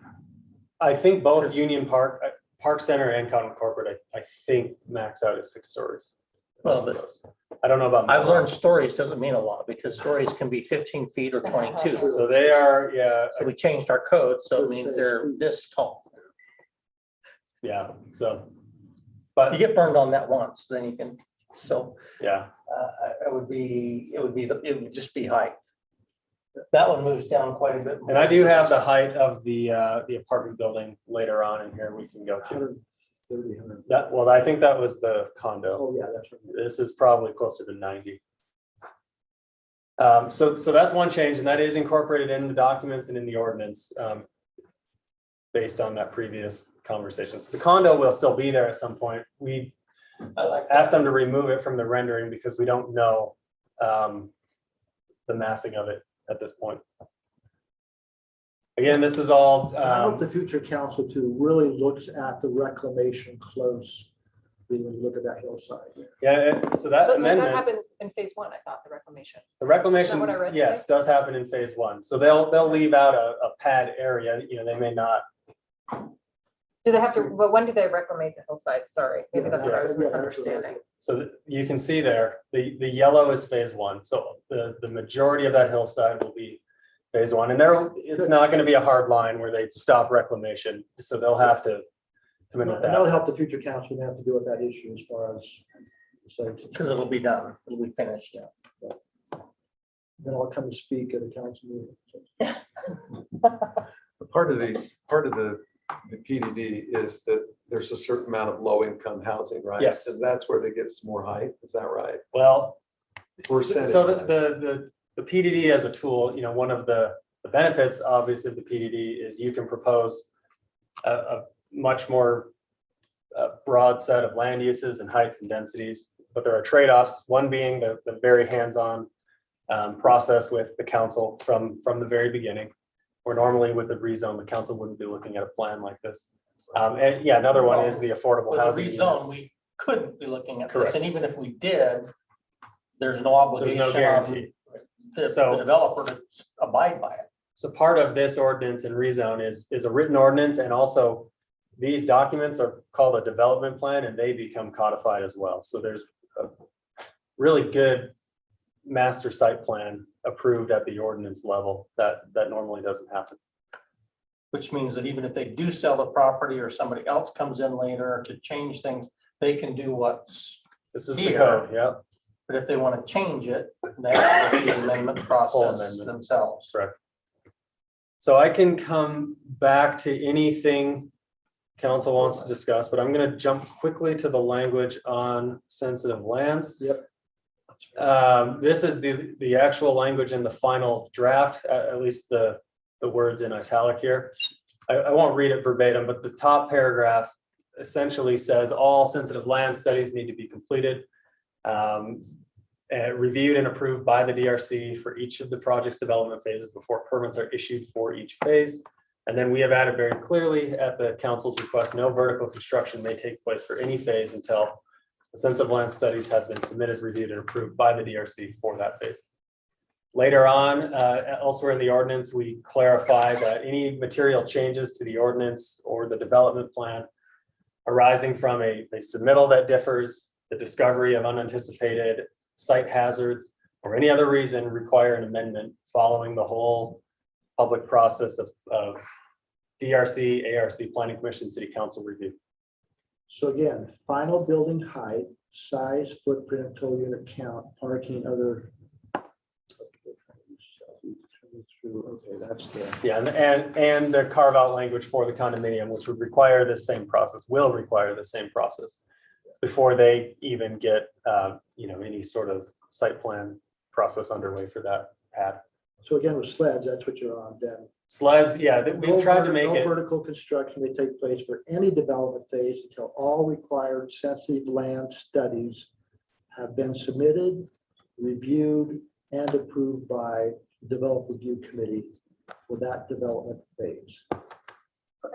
H: I think both Union Park, Park Center and Cottonwood Corporate, I think max out at 6 stories.
F: Well, but
H: I don't know about.
F: I've learned stories doesn't mean a lot because stories can be 15 feet or 22. So
H: So they are, yeah,
F: we changed our code, so it means they're this tall.
H: yeah, so.
F: You
H: But
F: get burned on that once, then you can So
H: Yeah,
F: it would just be height. That one moves down quite a bit.
H: and I do have the height of the apartment building later on in here we can go to.
B: 130, 100.
H: That, well, I think that was the condo.
B: Oh, yeah, that's right.
H: This is probably closer to 90. So that's one change, and that is incorporated in the documents and in the ordinance, based on that previous conversation. So the condo will still be there at some point. We
F: I like
H: asked them to remove it from the rendering because we don't know the massing of it at this point. Again, this is all,
B: I hope the future council too really looks at the reclamation close. When you look at that hillside.
H: so that
E: But that
H: amendment,
E: happens in phase one, I thought, the reclamation.
H: the reclamation,
E: what I read
H: yes, does happen in phase one. So they'll leave out a pad area, they may not.
E: Do they have to, but when do they reclamate the hillside? Sorry, maybe that's what I was
B: Yeah, that's what I-
E: misunderstanding.
H: So you can see there, the yellow is phase one. So the majority of that hillside will be phase one. And it's not going to be a hard line where they stop reclamation. So they'll have to come in with
B: And that'll
H: that.
B: help the future council have to deal with that issue as far as.
F: because it'll be done. It'll be finished.
B: Then I'll come and speak at a council meeting.
G: Part of the PDD is that there's a certain amount of low income housing, right?
H: Yes.
G: And that's where they get some more height. Is that right?
H: Well, so
G: Percentage-wise.
H: the PDD as a tool, one of the benefits obviously of the PDD is you can propose a much more broad set of land uses and heights and densities, but there are trade-offs, one being the very hands-on process with the council from the very beginning, where normally with the rezone, the council wouldn't be looking at a plan like this. And yeah, another one is the affordable
F: With a
H: housing.
F: rezone,
H: units.
F: we couldn't be looking at
H: Correct.
F: this, and even if we did, there's no
H: There's
F: obligation
H: no
F: on
H: guarantee.
F: the
H: So-
F: developer to abide by it.
H: So part of this ordinance and rezone is a written ordinance, and also these documents are called a development plan and they become codified as well. So there's a really good master site plan approved at the ordinance level that normally doesn't happen.
F: Which means that even if they do sell the property or somebody else comes in later to change things, they can do what's,
H: This is the
F: Here.
H: code, yeah,
F: but if they want to change it, they have to go through the amendment process
H: amendment.
F: themselves.
H: correct. So I can come back to anything council wants to discuss, but I'm going to jump quickly to the language on sensitive lands.
B: Yep.
H: This is the actual language in the final draft, at least the words in italic here. I won't read it verbatim, but the top paragraph essentially says all sensitive land studies need to be completed, reviewed and approved by the DRC for each of the project's development phases before permits are issued for each phase. And then we have added very clearly at the council's request, no vertical construction may take place for any phase until the sensitive land studies have been submitted, reviewed, and approved by the DRC for that phase. Later on, elsewhere in the ordinance, we clarify that any material changes to the ordinance or the development plan arising from a submittal that differs, the discovery of unanticipated site hazards, or any other reason require an amendment following the whole public process of DRC, ARC, Planning Commission, City Council review.
B: So again, final building height, size, footprint, total unit count, parking, other. Okay, that's the.
H: Yeah, and the carve out language for the condominium, which would require the same process, will require the same process before they even get, any sort of site plan process underway for that pad.
B: So again, with sleds, that's what you're on then.
H: Sleds, yeah, we've tried to make
B: No
H: it,
B: vertical construction may take place for any development phase until all required sensitive land studies have been submitted, reviewed, and approved by the Develop Review Committee for that development phase.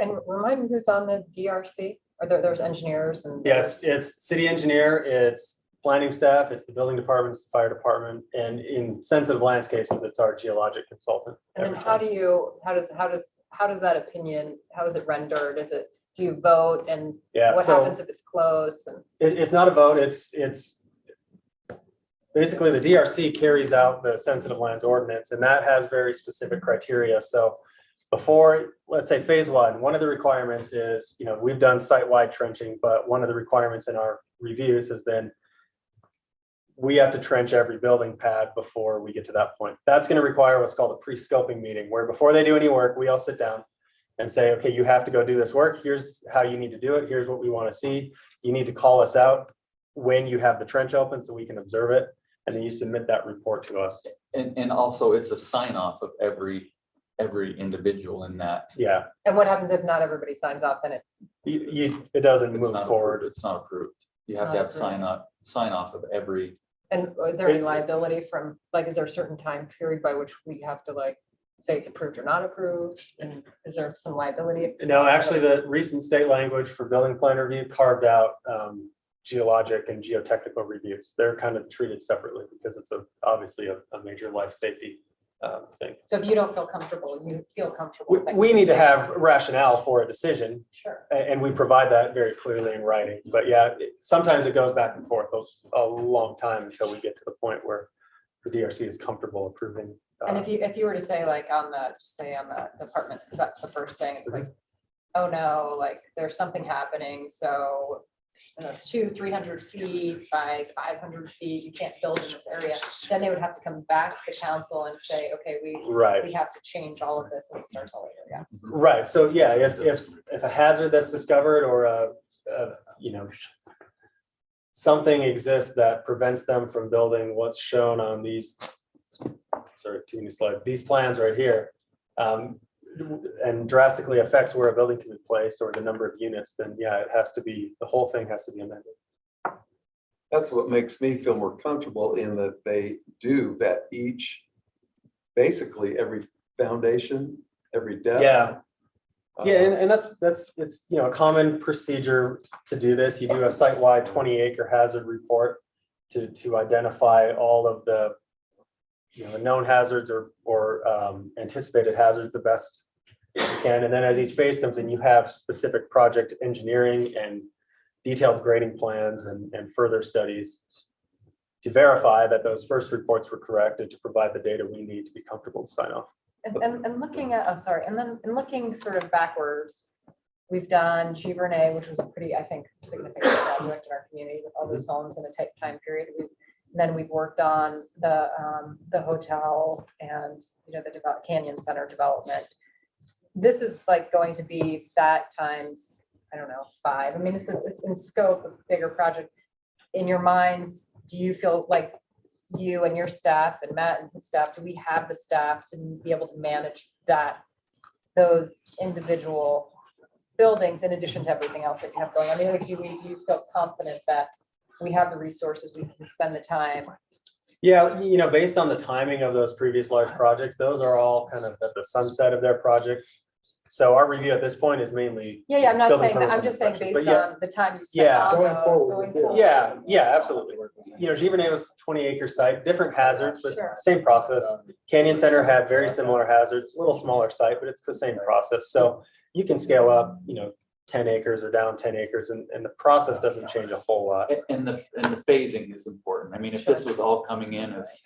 E: And remind me who's on the DRC? There's engineers and.
H: yeah, it's city engineer, it's planning staff, it's the building department, it's the fire department, and in sensitive lands cases, it's our geologic consultant.
E: And then
H: every
E: how
H: time.
E: does that opinion, how is it rendered? Do you vote and
H: Yeah,
E: what
H: so
E: happens if it's close? And
H: it's not a vote, it's basically the DRC carries out the sensitive lands ordinance, and that has very specific criteria. So before, let's say phase one of the requirements is, we've done site-wide trenching, but one of the requirements in our reviews has been we have to trench every building pad before we get to that point. That's going to require what's called a pre-scoping meeting, where before they do any work, we all sit down and say, okay, you have to go do this work. Here's how you need to do it. Here's what we want to see. You need to call us out when you have the trench open so we can observe it. And then you submit that report to us.
C: And also it's a sign off of every individual in that.
H: Yeah,
E: And what happens if not everybody signs off and it,
H: it doesn't
C: It's
H: move
C: not
H: forward.
C: approved. It's not approved. You
E: It's
C: have to
E: not
C: have sign off of every,
E: and is there any liability from, like, is there a certain time period by which we have to like say it's approved or not approved? And is there some liability?
H: No, actually, the recent state language for building plan review carved out geologic and geotechnical reviews. They're kind of treated separately because it's obviously a major life safety thing.
E: So if you don't feel comfortable, you feel comfortable.
H: We need to have rationale for a decision,
E: Sure.
H: and we provide that very clearly in writing. But yeah, sometimes it goes back and forth a long time until we get to the point where the DRC is comfortable approving.
E: And if you were to say like on the, just say on the apartments, because that's the first thing, it's like, oh no, like there's something happening, so 200-300 feet by 500 feet, you can't build in this area, then they would have to come back to the council and say, okay, we have to change all of this and start all over again.
H: Right, so yeah, if a hazard that's discovered or something exists that prevents them from building what's shown on these, sorry, too many slides, these plans right here, and drastically affects where a building can be placed or the number of units, then yeah, it has to be, the whole thing has to be amended.
G: That's what makes me feel more comfortable in that they do vet basically every foundation, every depth.
H: Yeah. Yeah, and that's it's a common procedure to do this. You do a site-wide 20-acre hazard report to identify all of the known hazards or anticipated hazards the best you can. And then as each phase comes in, you have specific project engineering and detailed grading plans and further studies to verify that those first reports were correct and to provide the data we need to be comfortable to sign off.
E: And looking at, and looking sort of backwards, we've done Giverny, which was a pretty, I think, significant project in our community with all those homes in a tight time period. Then we've worked on the hotel and the Canyon Center development. This is like going to be that times, I don't know, 5. I mean, it's in scope of bigger project. In your minds, do you feel like you and your staff and Matt and his staff, do we have the staff to be able to manage those individual buildings in addition to everything else that you have going? I mean, like, do you feel confident that we have the resources, we can spend the time?
H: Yeah, based on the timing of those previous large projects, those are all kind of at the sunset of their project. So our review at this point is mainly.
E: Yeah, I'm not
H: building
E: saying that, I'm
H: permits
E: just saying
H: inspection.
E: based
H: But yeah,
E: on the time you spent
H: Yeah.
E: on
B: Going
E: those,
B: forward,
E: going
B: yeah.
E: forward.
H: Yeah, absolutely. Giverny was 20-acre site, different hazards, but
E: Sure.
H: same process. Canyon Center had very similar hazards, a little smaller site, but it's the same process. So you can scale up, 10 acres or down 10 acres and the process doesn't change a whole lot.
C: and the phasing is important. I mean, if this was all coming in as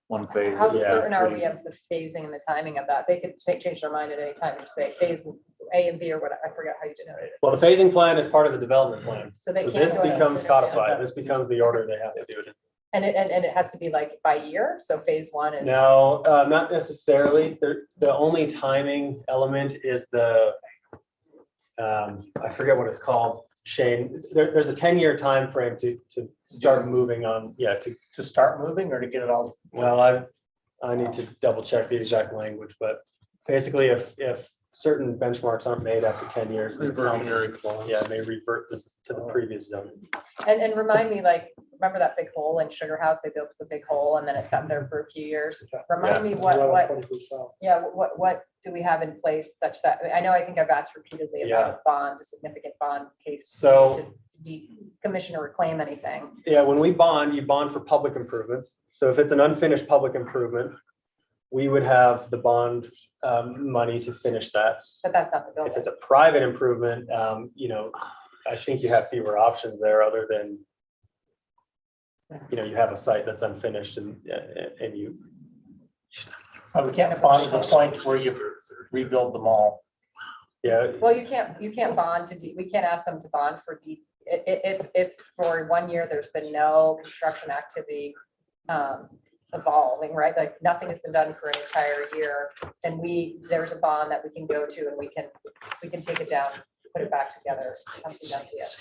C: one phase.
E: How
H: Yeah,
E: certain are
H: pretty-
E: we of the phasing and the timing of that? They could change their mind at any time and say phase A and B or what, I forgot how you denoted it.
H: Well, the phasing plan is part of the development plan.
E: So they
H: So
E: can't
H: this
E: go in a
H: becomes
E: certain-
H: codified. This becomes the order they have to do it in.
E: And it has to be like by year, so phase 1 is.
H: No, not necessarily. The only timing element is I forget what it's called, Shane. There's a 10-year time frame to start moving on,
F: To start moving or to get it all?
H: well, I need to double check the exact language, but basically if certain benchmarks aren't made after 10 years, the council,
L: Reversionary clause.
H: may revert this to the previous zone.
E: And remind me, like, remember that big hole in Sugar House? They built the big hole and then it sat there for a few years. Remind me what do we have in place such that, I know, I think I've asked repeatedly about a bond, a significant bond in case.
H: So-
E: to decommission or reclaim anything.
H: Yeah, when we bond, you bond for public improvements. So if it's an unfinished public improvement, we would have the bond money to finish that.
E: But that's not the
H: If
E: building.
H: it's a private improvement, I think you have fewer options there other than, you have a site that's unfinished and you.
F: We can't bond to the point where you rebuild them all.
H: Yeah,
E: Well, you can't bond we can't ask them to bond for if for 1 year, there's been no construction activity evolving, right? Like nothing has been done for an entire year, then there's a bond that we can go to and we can take it down, put it back together. Something like that.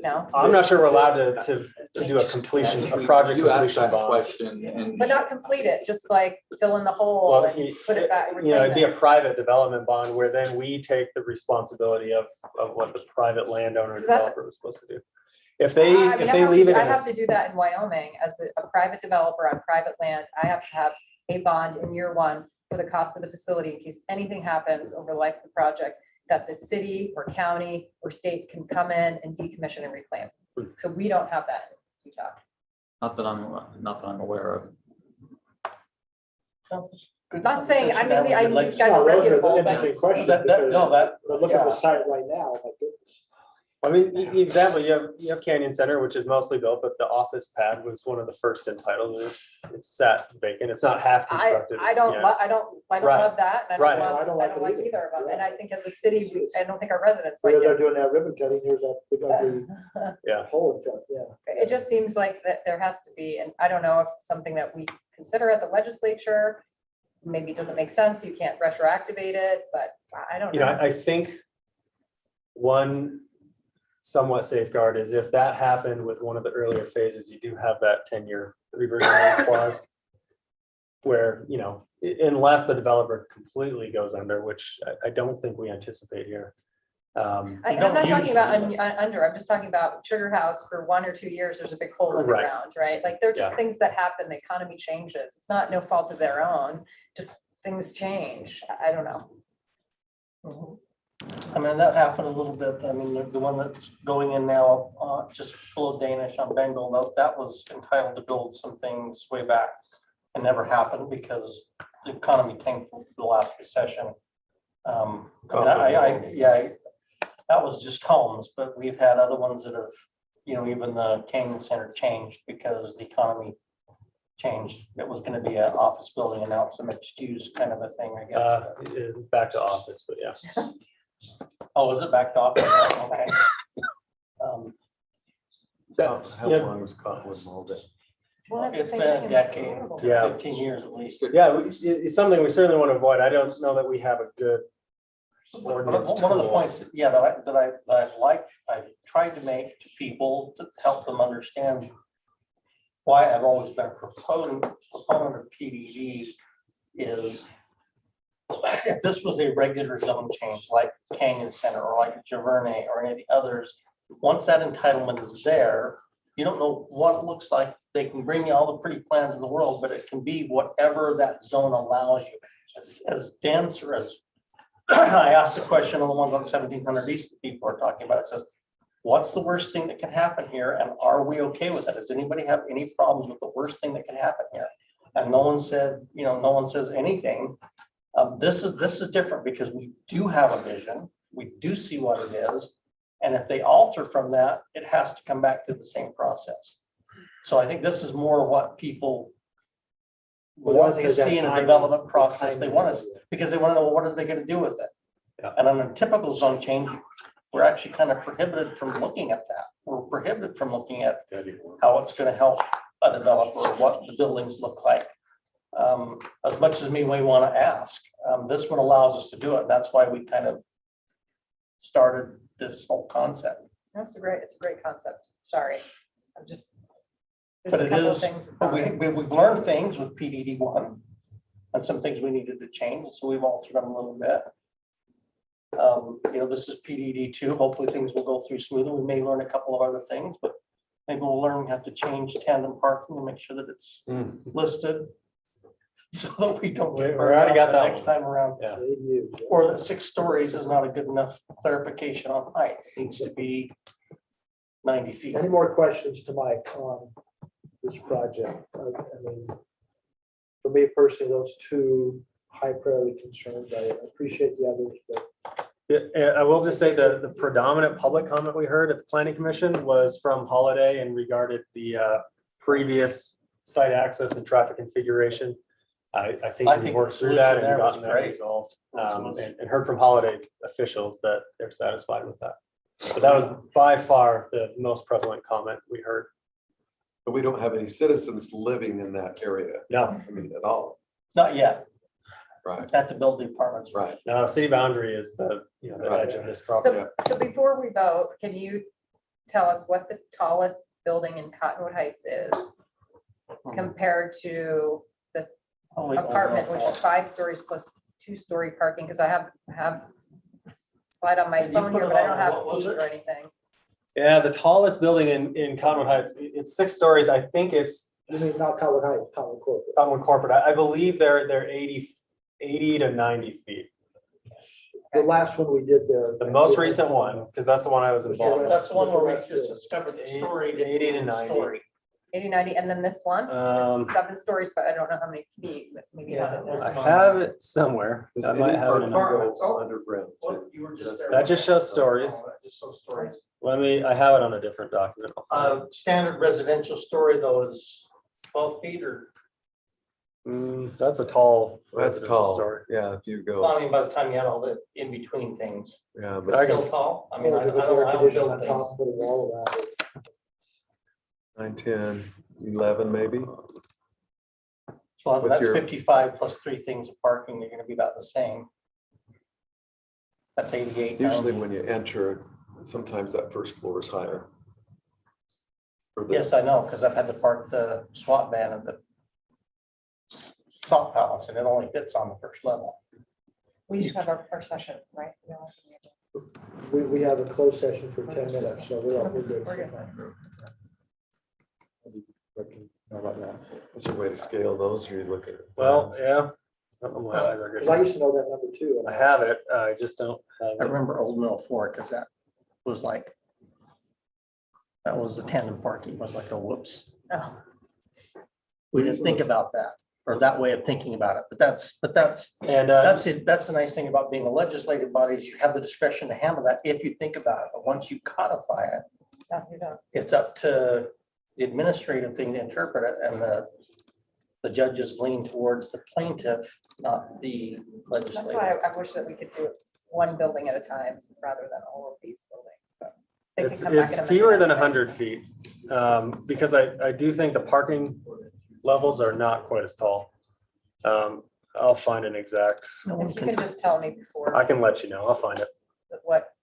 E: No,
H: I'm not sure we're allowed to do a completion, a project
C: You asked
H: completion
C: that
H: bond.
C: question and
E: but not complete it, just like fill in the hole
H: Well,
E: and put it back.
H: you know, it'd be a
E: reclaim it.
H: private development bond where then we take the responsibility of what the private landowner
E: So that's-
H: developer was supposed to do. If they,
E: I mean,
H: if they leave it
E: I
H: in
E: have to
H: a,
E: do that in Wyoming as a private developer on private land. I have to have a bond in year one for the cost of the facility in case anything happens over the life of the project, that the city or county or state can come in and decommission and reclaim. So we don't have that in Utah.
C: not that I'm aware of.
E: Not saying, I mean, these guys are reputable, but
B: Question.
F: That- no, that-
B: But look at the site right now, my goodness.
H: I mean, the example, you have Canyon Center, which is mostly built, but the office pad was one of the first entitled. It's sat vacant. It's not half constructed.
E: I don't
H: yet.
E: Right. love that. And
H: Right.
E: I don't like either of them. And I think as a city, I don't think our residents like
B: Where they're
E: it.
B: doing that ribbon cutting, there's that big ugly
H: Yeah.
B: hole in front, yeah.
E: It just seems like that there has to be, and I don't know if it's something that we consider at the legislature. Maybe it doesn't make sense. You can't retroactivate it, but I don't
H: You know,
E: know.
H: I think one somewhat safeguard is if that happened with one of the earlier phases, you do have that 10-year reversion clause. Where, you know, unless the developer completely goes under, which I don't think we anticipate here.
E: I'm not talking about under, I'm just talking about Sugar House for 1 or 2 years, there's a big hole in the
H: Right.
E: ground, right? Like they're just
H: Yeah.
E: things that happen, the economy changes. It's not no fault of their own, just things change. I don't know.
F: I mean, that happened a little bit. I mean, the one that's going in now, just full of Danish on Bengal, that was entitled to build some things way back. It never happened because the economy tanked the last recession. That was just homes, but we've had other ones that have, you know, even the Canyon Center changed because the economy changed. It was gonna be an office building and now it's a mixed use kind of a thing, I guess.
H: Back to office, but yeah.
F: Oh, is it back to office? Okay.
G: How
H: Yeah.
G: long was Cottonwood molded?
E: Well, that's the
F: It's
E: same
F: been a
E: thing, it's
F: decade,
E: horrible.
H: Yeah.
F: 15 years at least.
H: Yeah, it's something we certainly want to avoid. I don't know that we have a good ordinance.
F: One of the
H: tool.
F: points, yeah, that I've liked, I've tried to make to people to help them understand why I've always been a proponent of PDD is if this was a regular zone change like Canyon Center or like Giverny or any of the others, once that entitlement is there, you don't know what it looks like. They can bring you all the pretty plans in the world, but it can be whatever that zone allows you. As dense or as, I asked the question on the ones on 1700 East that people are talking about. It says, what's the worst thing that can happen here? And are we okay with it? Does anybody have any problems with the worst thing that can happen here? And no one said, you know, no one says anything. This is different because we do have a vision. We do see what it is. And if they alter from that, it has to come back to the same process. So I think this is more what people want to see in a development process. They want us, because they want to know, what are they going to do with it?
H: Yeah.
F: And on a typical zone change, we're actually kind of prohibited from looking at that. We're prohibited from looking at how it's going to help a developer, what the buildings look like. As much as we want to ask, this one allows us to do it. That's why we kind of started this whole concept.
E: It's a great concept. Sorry. I'm just.
F: But
E: there's a
F: it
E: couple of
F: is,
E: things
F: but
E: about it.
F: we've learned things with PDD one and some things we needed to change, so we've altered them a little bit. You know, this is PDD two. Hopefully things will go through smoother. We may learn a couple of other things, but maybe we'll learn we have to change tandem parking and make sure that it's listed. So that we don't
H: We
F: get
H: already
F: burned
H: got
F: out
H: that
F: the next time around.
H: Yeah.
F: Or that 6 stories is not a good enough clarification on height. It needs to be 90 feet.
B: Any more questions to Mike on this project? I mean, for me personally, those two high priority concerns, I appreciate the others, but
H: Yeah, I will just say the predominant public comment we heard at the planning commission was from Holiday and regarded the previous site access and traffic configuration. I think
F: I
H: we
F: think
H: worked
F: the
H: through that
F: solution
H: and
F: there was
H: gotten that
F: great.
H: resolved.
F: This was-
H: And heard from Holiday officials that they're satisfied with that. But that was by far the most prevalent comment we heard.
G: But we don't have any citizens living in that area,
H: No,
G: I mean, at all.
F: Not yet,
G: Right,
F: at the building departments.
G: right.
H: no, city boundary is the, the
G: Right.
H: edge of this property.
E: So before we vote, can you tell us what the tallest building in Cottonwood Heights is compared to the apartment, which is 5 stories plus 2-story parking? Because I have slide on my
F: You
E: phone
F: put
E: here,
F: it
E: but I
F: on,
E: don't have
F: what was
E: feet
F: it?
E: or anything.
H: Yeah, the tallest building in Cottonwood Heights, it's 6 stories. I think it's
B: You mean not Cottonwood Heights, Cottonwood Corporate?
H: Cottonwood Corporate. I believe they're 80 to 90 feet.
B: The last one we did there.
H: The most recent one, because that's the one I was involved in.
F: That's the one where we just discovered the story.
H: 80 to 90.
F: Story.
E: 80, 90, and then this one,
H: Um,
E: it's 7 stories, but I don't know how many feet, but maybe you have it
H: I
E: there.
H: have it somewhere.
G: Does
H: I might
G: any
H: have it
G: part
H: in
G: go underground too?
F: You were just there.
H: That just shows stories.
F: Just shows stories.
H: I have it on a different document. I'll find it.
F: Standard residential story though is 12 feet or,
H: That's a tall
G: That's
H: residential
G: tall,
H: story.
G: yeah, if you
F: well,
G: go,
F: I mean, by the time you had all the in-between things,
G: yeah,
F: it's
G: but
H: I can-
F: still tall. I mean, I
B: With
F: don't
B: air
F: know how to
B: conditioning
F: build
B: on
F: things.
B: top, put a wall around it.
G: 9, 10, 11 maybe.
F: So
G: With
F: that's
G: your-
F: 55 plus 3 things of parking, you're gonna be about the same. That's 88.
G: Usually
F: 90.
G: when you enter, sometimes that first floor is higher. For the-
F: Yes, I know, because I've had to park the SWAT van at the Salt Palace and it only fits on the first level.
E: We just have our session, right? No.
B: We have a closed session for 10 minutes, so we're good.
E: We're good.
H: How about that?
G: What's your way to scale those, or you look at?
H: Well,
G: plans?
H: yeah. I don't know why they're
B: Because I
H: good.
B: used to know that number too.
H: I have it. I just don't
F: I
H: have it.
F: remember Old Mill 4 because that was like, that was the tandem parking, was like a whoops.
E: Oh,
F: We didn't think about that, or that way of thinking about it, but that's
H: And
F: that's it. That's the nice thing about being a legislative body is you have the discretion to handle that if you think about it. But once you codify it,
E: no, you don't.
F: it's up to the administrative thing to interpret it, and the judges lean towards the plaintiff, not the
E: That's
F: legislator.
E: why I wish that we could do it one building at a time rather than all of these buildings. But they can
H: it's
E: come back
H: it's
E: and amend
H: fewer
E: it
H: than
E: anyways.
H: 100 feet. Because I do think the parking levels are not quite as tall. I'll find an exact,
F: No one
E: If you
F: can-
E: can just tell me before
H: I can let you know. I'll find it.
E: what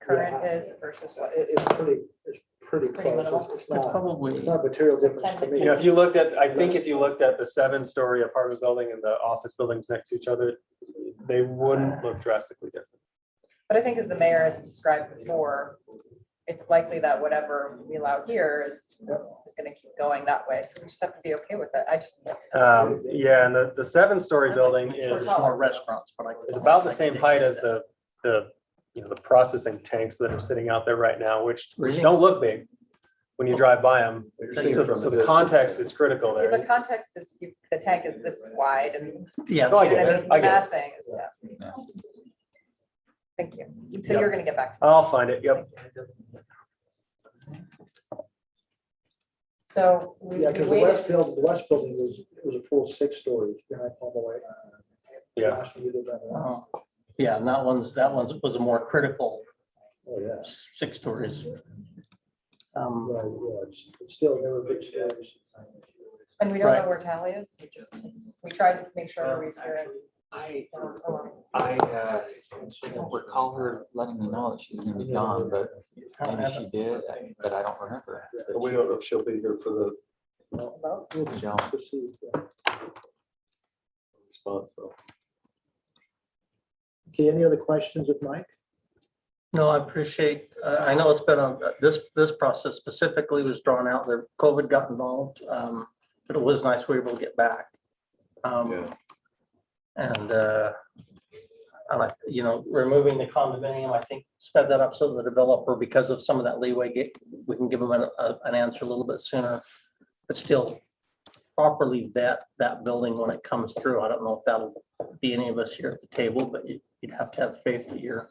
E: current
B: Yeah.
E: is versus what
B: It's
E: is.
B: pretty
E: It's pretty
B: close.
E: minimal.
B: It's
F: It's
B: not,
F: probably,
B: it's not material difference to me.
H: You know, if you looked at, I think if you looked at the 7-story apartment building and the office buildings next to each other, they wouldn't look drastically different.
E: But I think as the mayor has described before, it's likely that whatever we allow here is gonna keep going that way. So we just have to be okay with it. I just.
H: Yeah, and the 7-story building
F: there's
H: is
F: more restaurants, but
H: is about the same height as the the processing tanks that are sitting out there right now, which
F: Really?
H: don't look big when you drive by them.
G: You're seeing
H: So
G: from
H: so
G: a
H: the
G: distance.
H: context is critical
E: The
H: there.
E: context is the tank is this wide and.
F: Yeah.
H: No, I get
E: and
H: it. I get it.
E: Massing is, yeah.
C: Yes.
E: Thank you. So
H: Yep.
E: you're gonna get back to.
H: I'll find it. Yep.
E: So.
B: Yeah, because the west building was a full 6 stories behind Palm Way.
H: Yeah.
B: Last one we did that.
F: Yeah, and that was a more critical
B: Oh, yeah.
F: 6 stories.
B: Right, yeah, it's still, they were big stories.
E: And we don't know
F: Right.
E: where Tally is. We tried to make sure everybody's here.
C: I
E: Oh,
C: don't recall her letting me know that she's gonna be gone, but maybe she did, but I don't remember.
G: But we don't know if she'll be here for the
E: well,
B: We'll just
C: Yeah.
B: proceed, yeah.
G: response though.
B: Okay, any other questions of Mike?
F: No, I appreciate, I know it's been this process specifically was drawn out there. COVID got involved. But it was nice we were able to get back.
G: Yeah.
F: And removing the condominium, I think sped that up so the developer, because of some of that leeway, we can give them an answer a little bit sooner. But still properly vet that building when it comes through. I don't know if that'll be any of us here at the table, but you'd have to have faith that your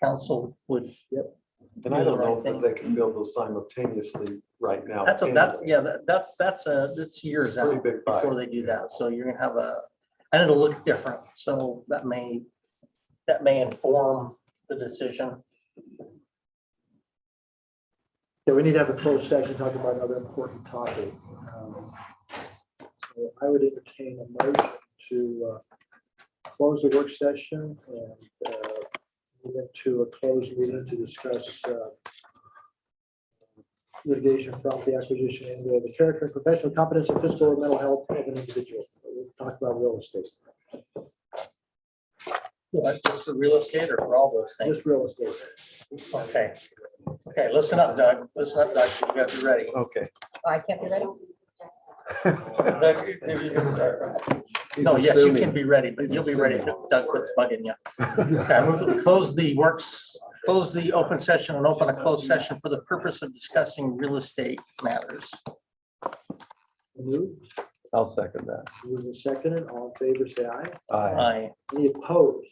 F: council would.
G: And I don't know that they can build those simultaneously right now.
F: That's
G: anyway.
F: that's years
G: Pretty
F: out
G: big
F: before
G: project.
F: they do that. So you're gonna have and it'll look different. So that may inform the decision.
B: Yeah, we need to have a closed session talking about another important topic. So I would entertain a motion to close the work session and move into a closed meeting to discuss litigation from the acquisition and the character, professional competence, and physical or mental health of an individual. We'll talk about real estate,
F: Just for real estate or for all those things?
B: just real estate.
F: Okay. Okay, listen up, Doug. Listen up, Doug. You got to be ready.
G: Okay.
E: I can't be ready.
F: Doug, no, yes, you can be ready, but you'll be ready. Doug quits bugging you. Okay, I move that we close the open session and open a closed session for the purpose of discussing real estate matters.
B: Moved,
G: I'll second that.
B: moved and seconded. All in favor, say aye.
G: Aye.
F: Aye.
B: Any opposed?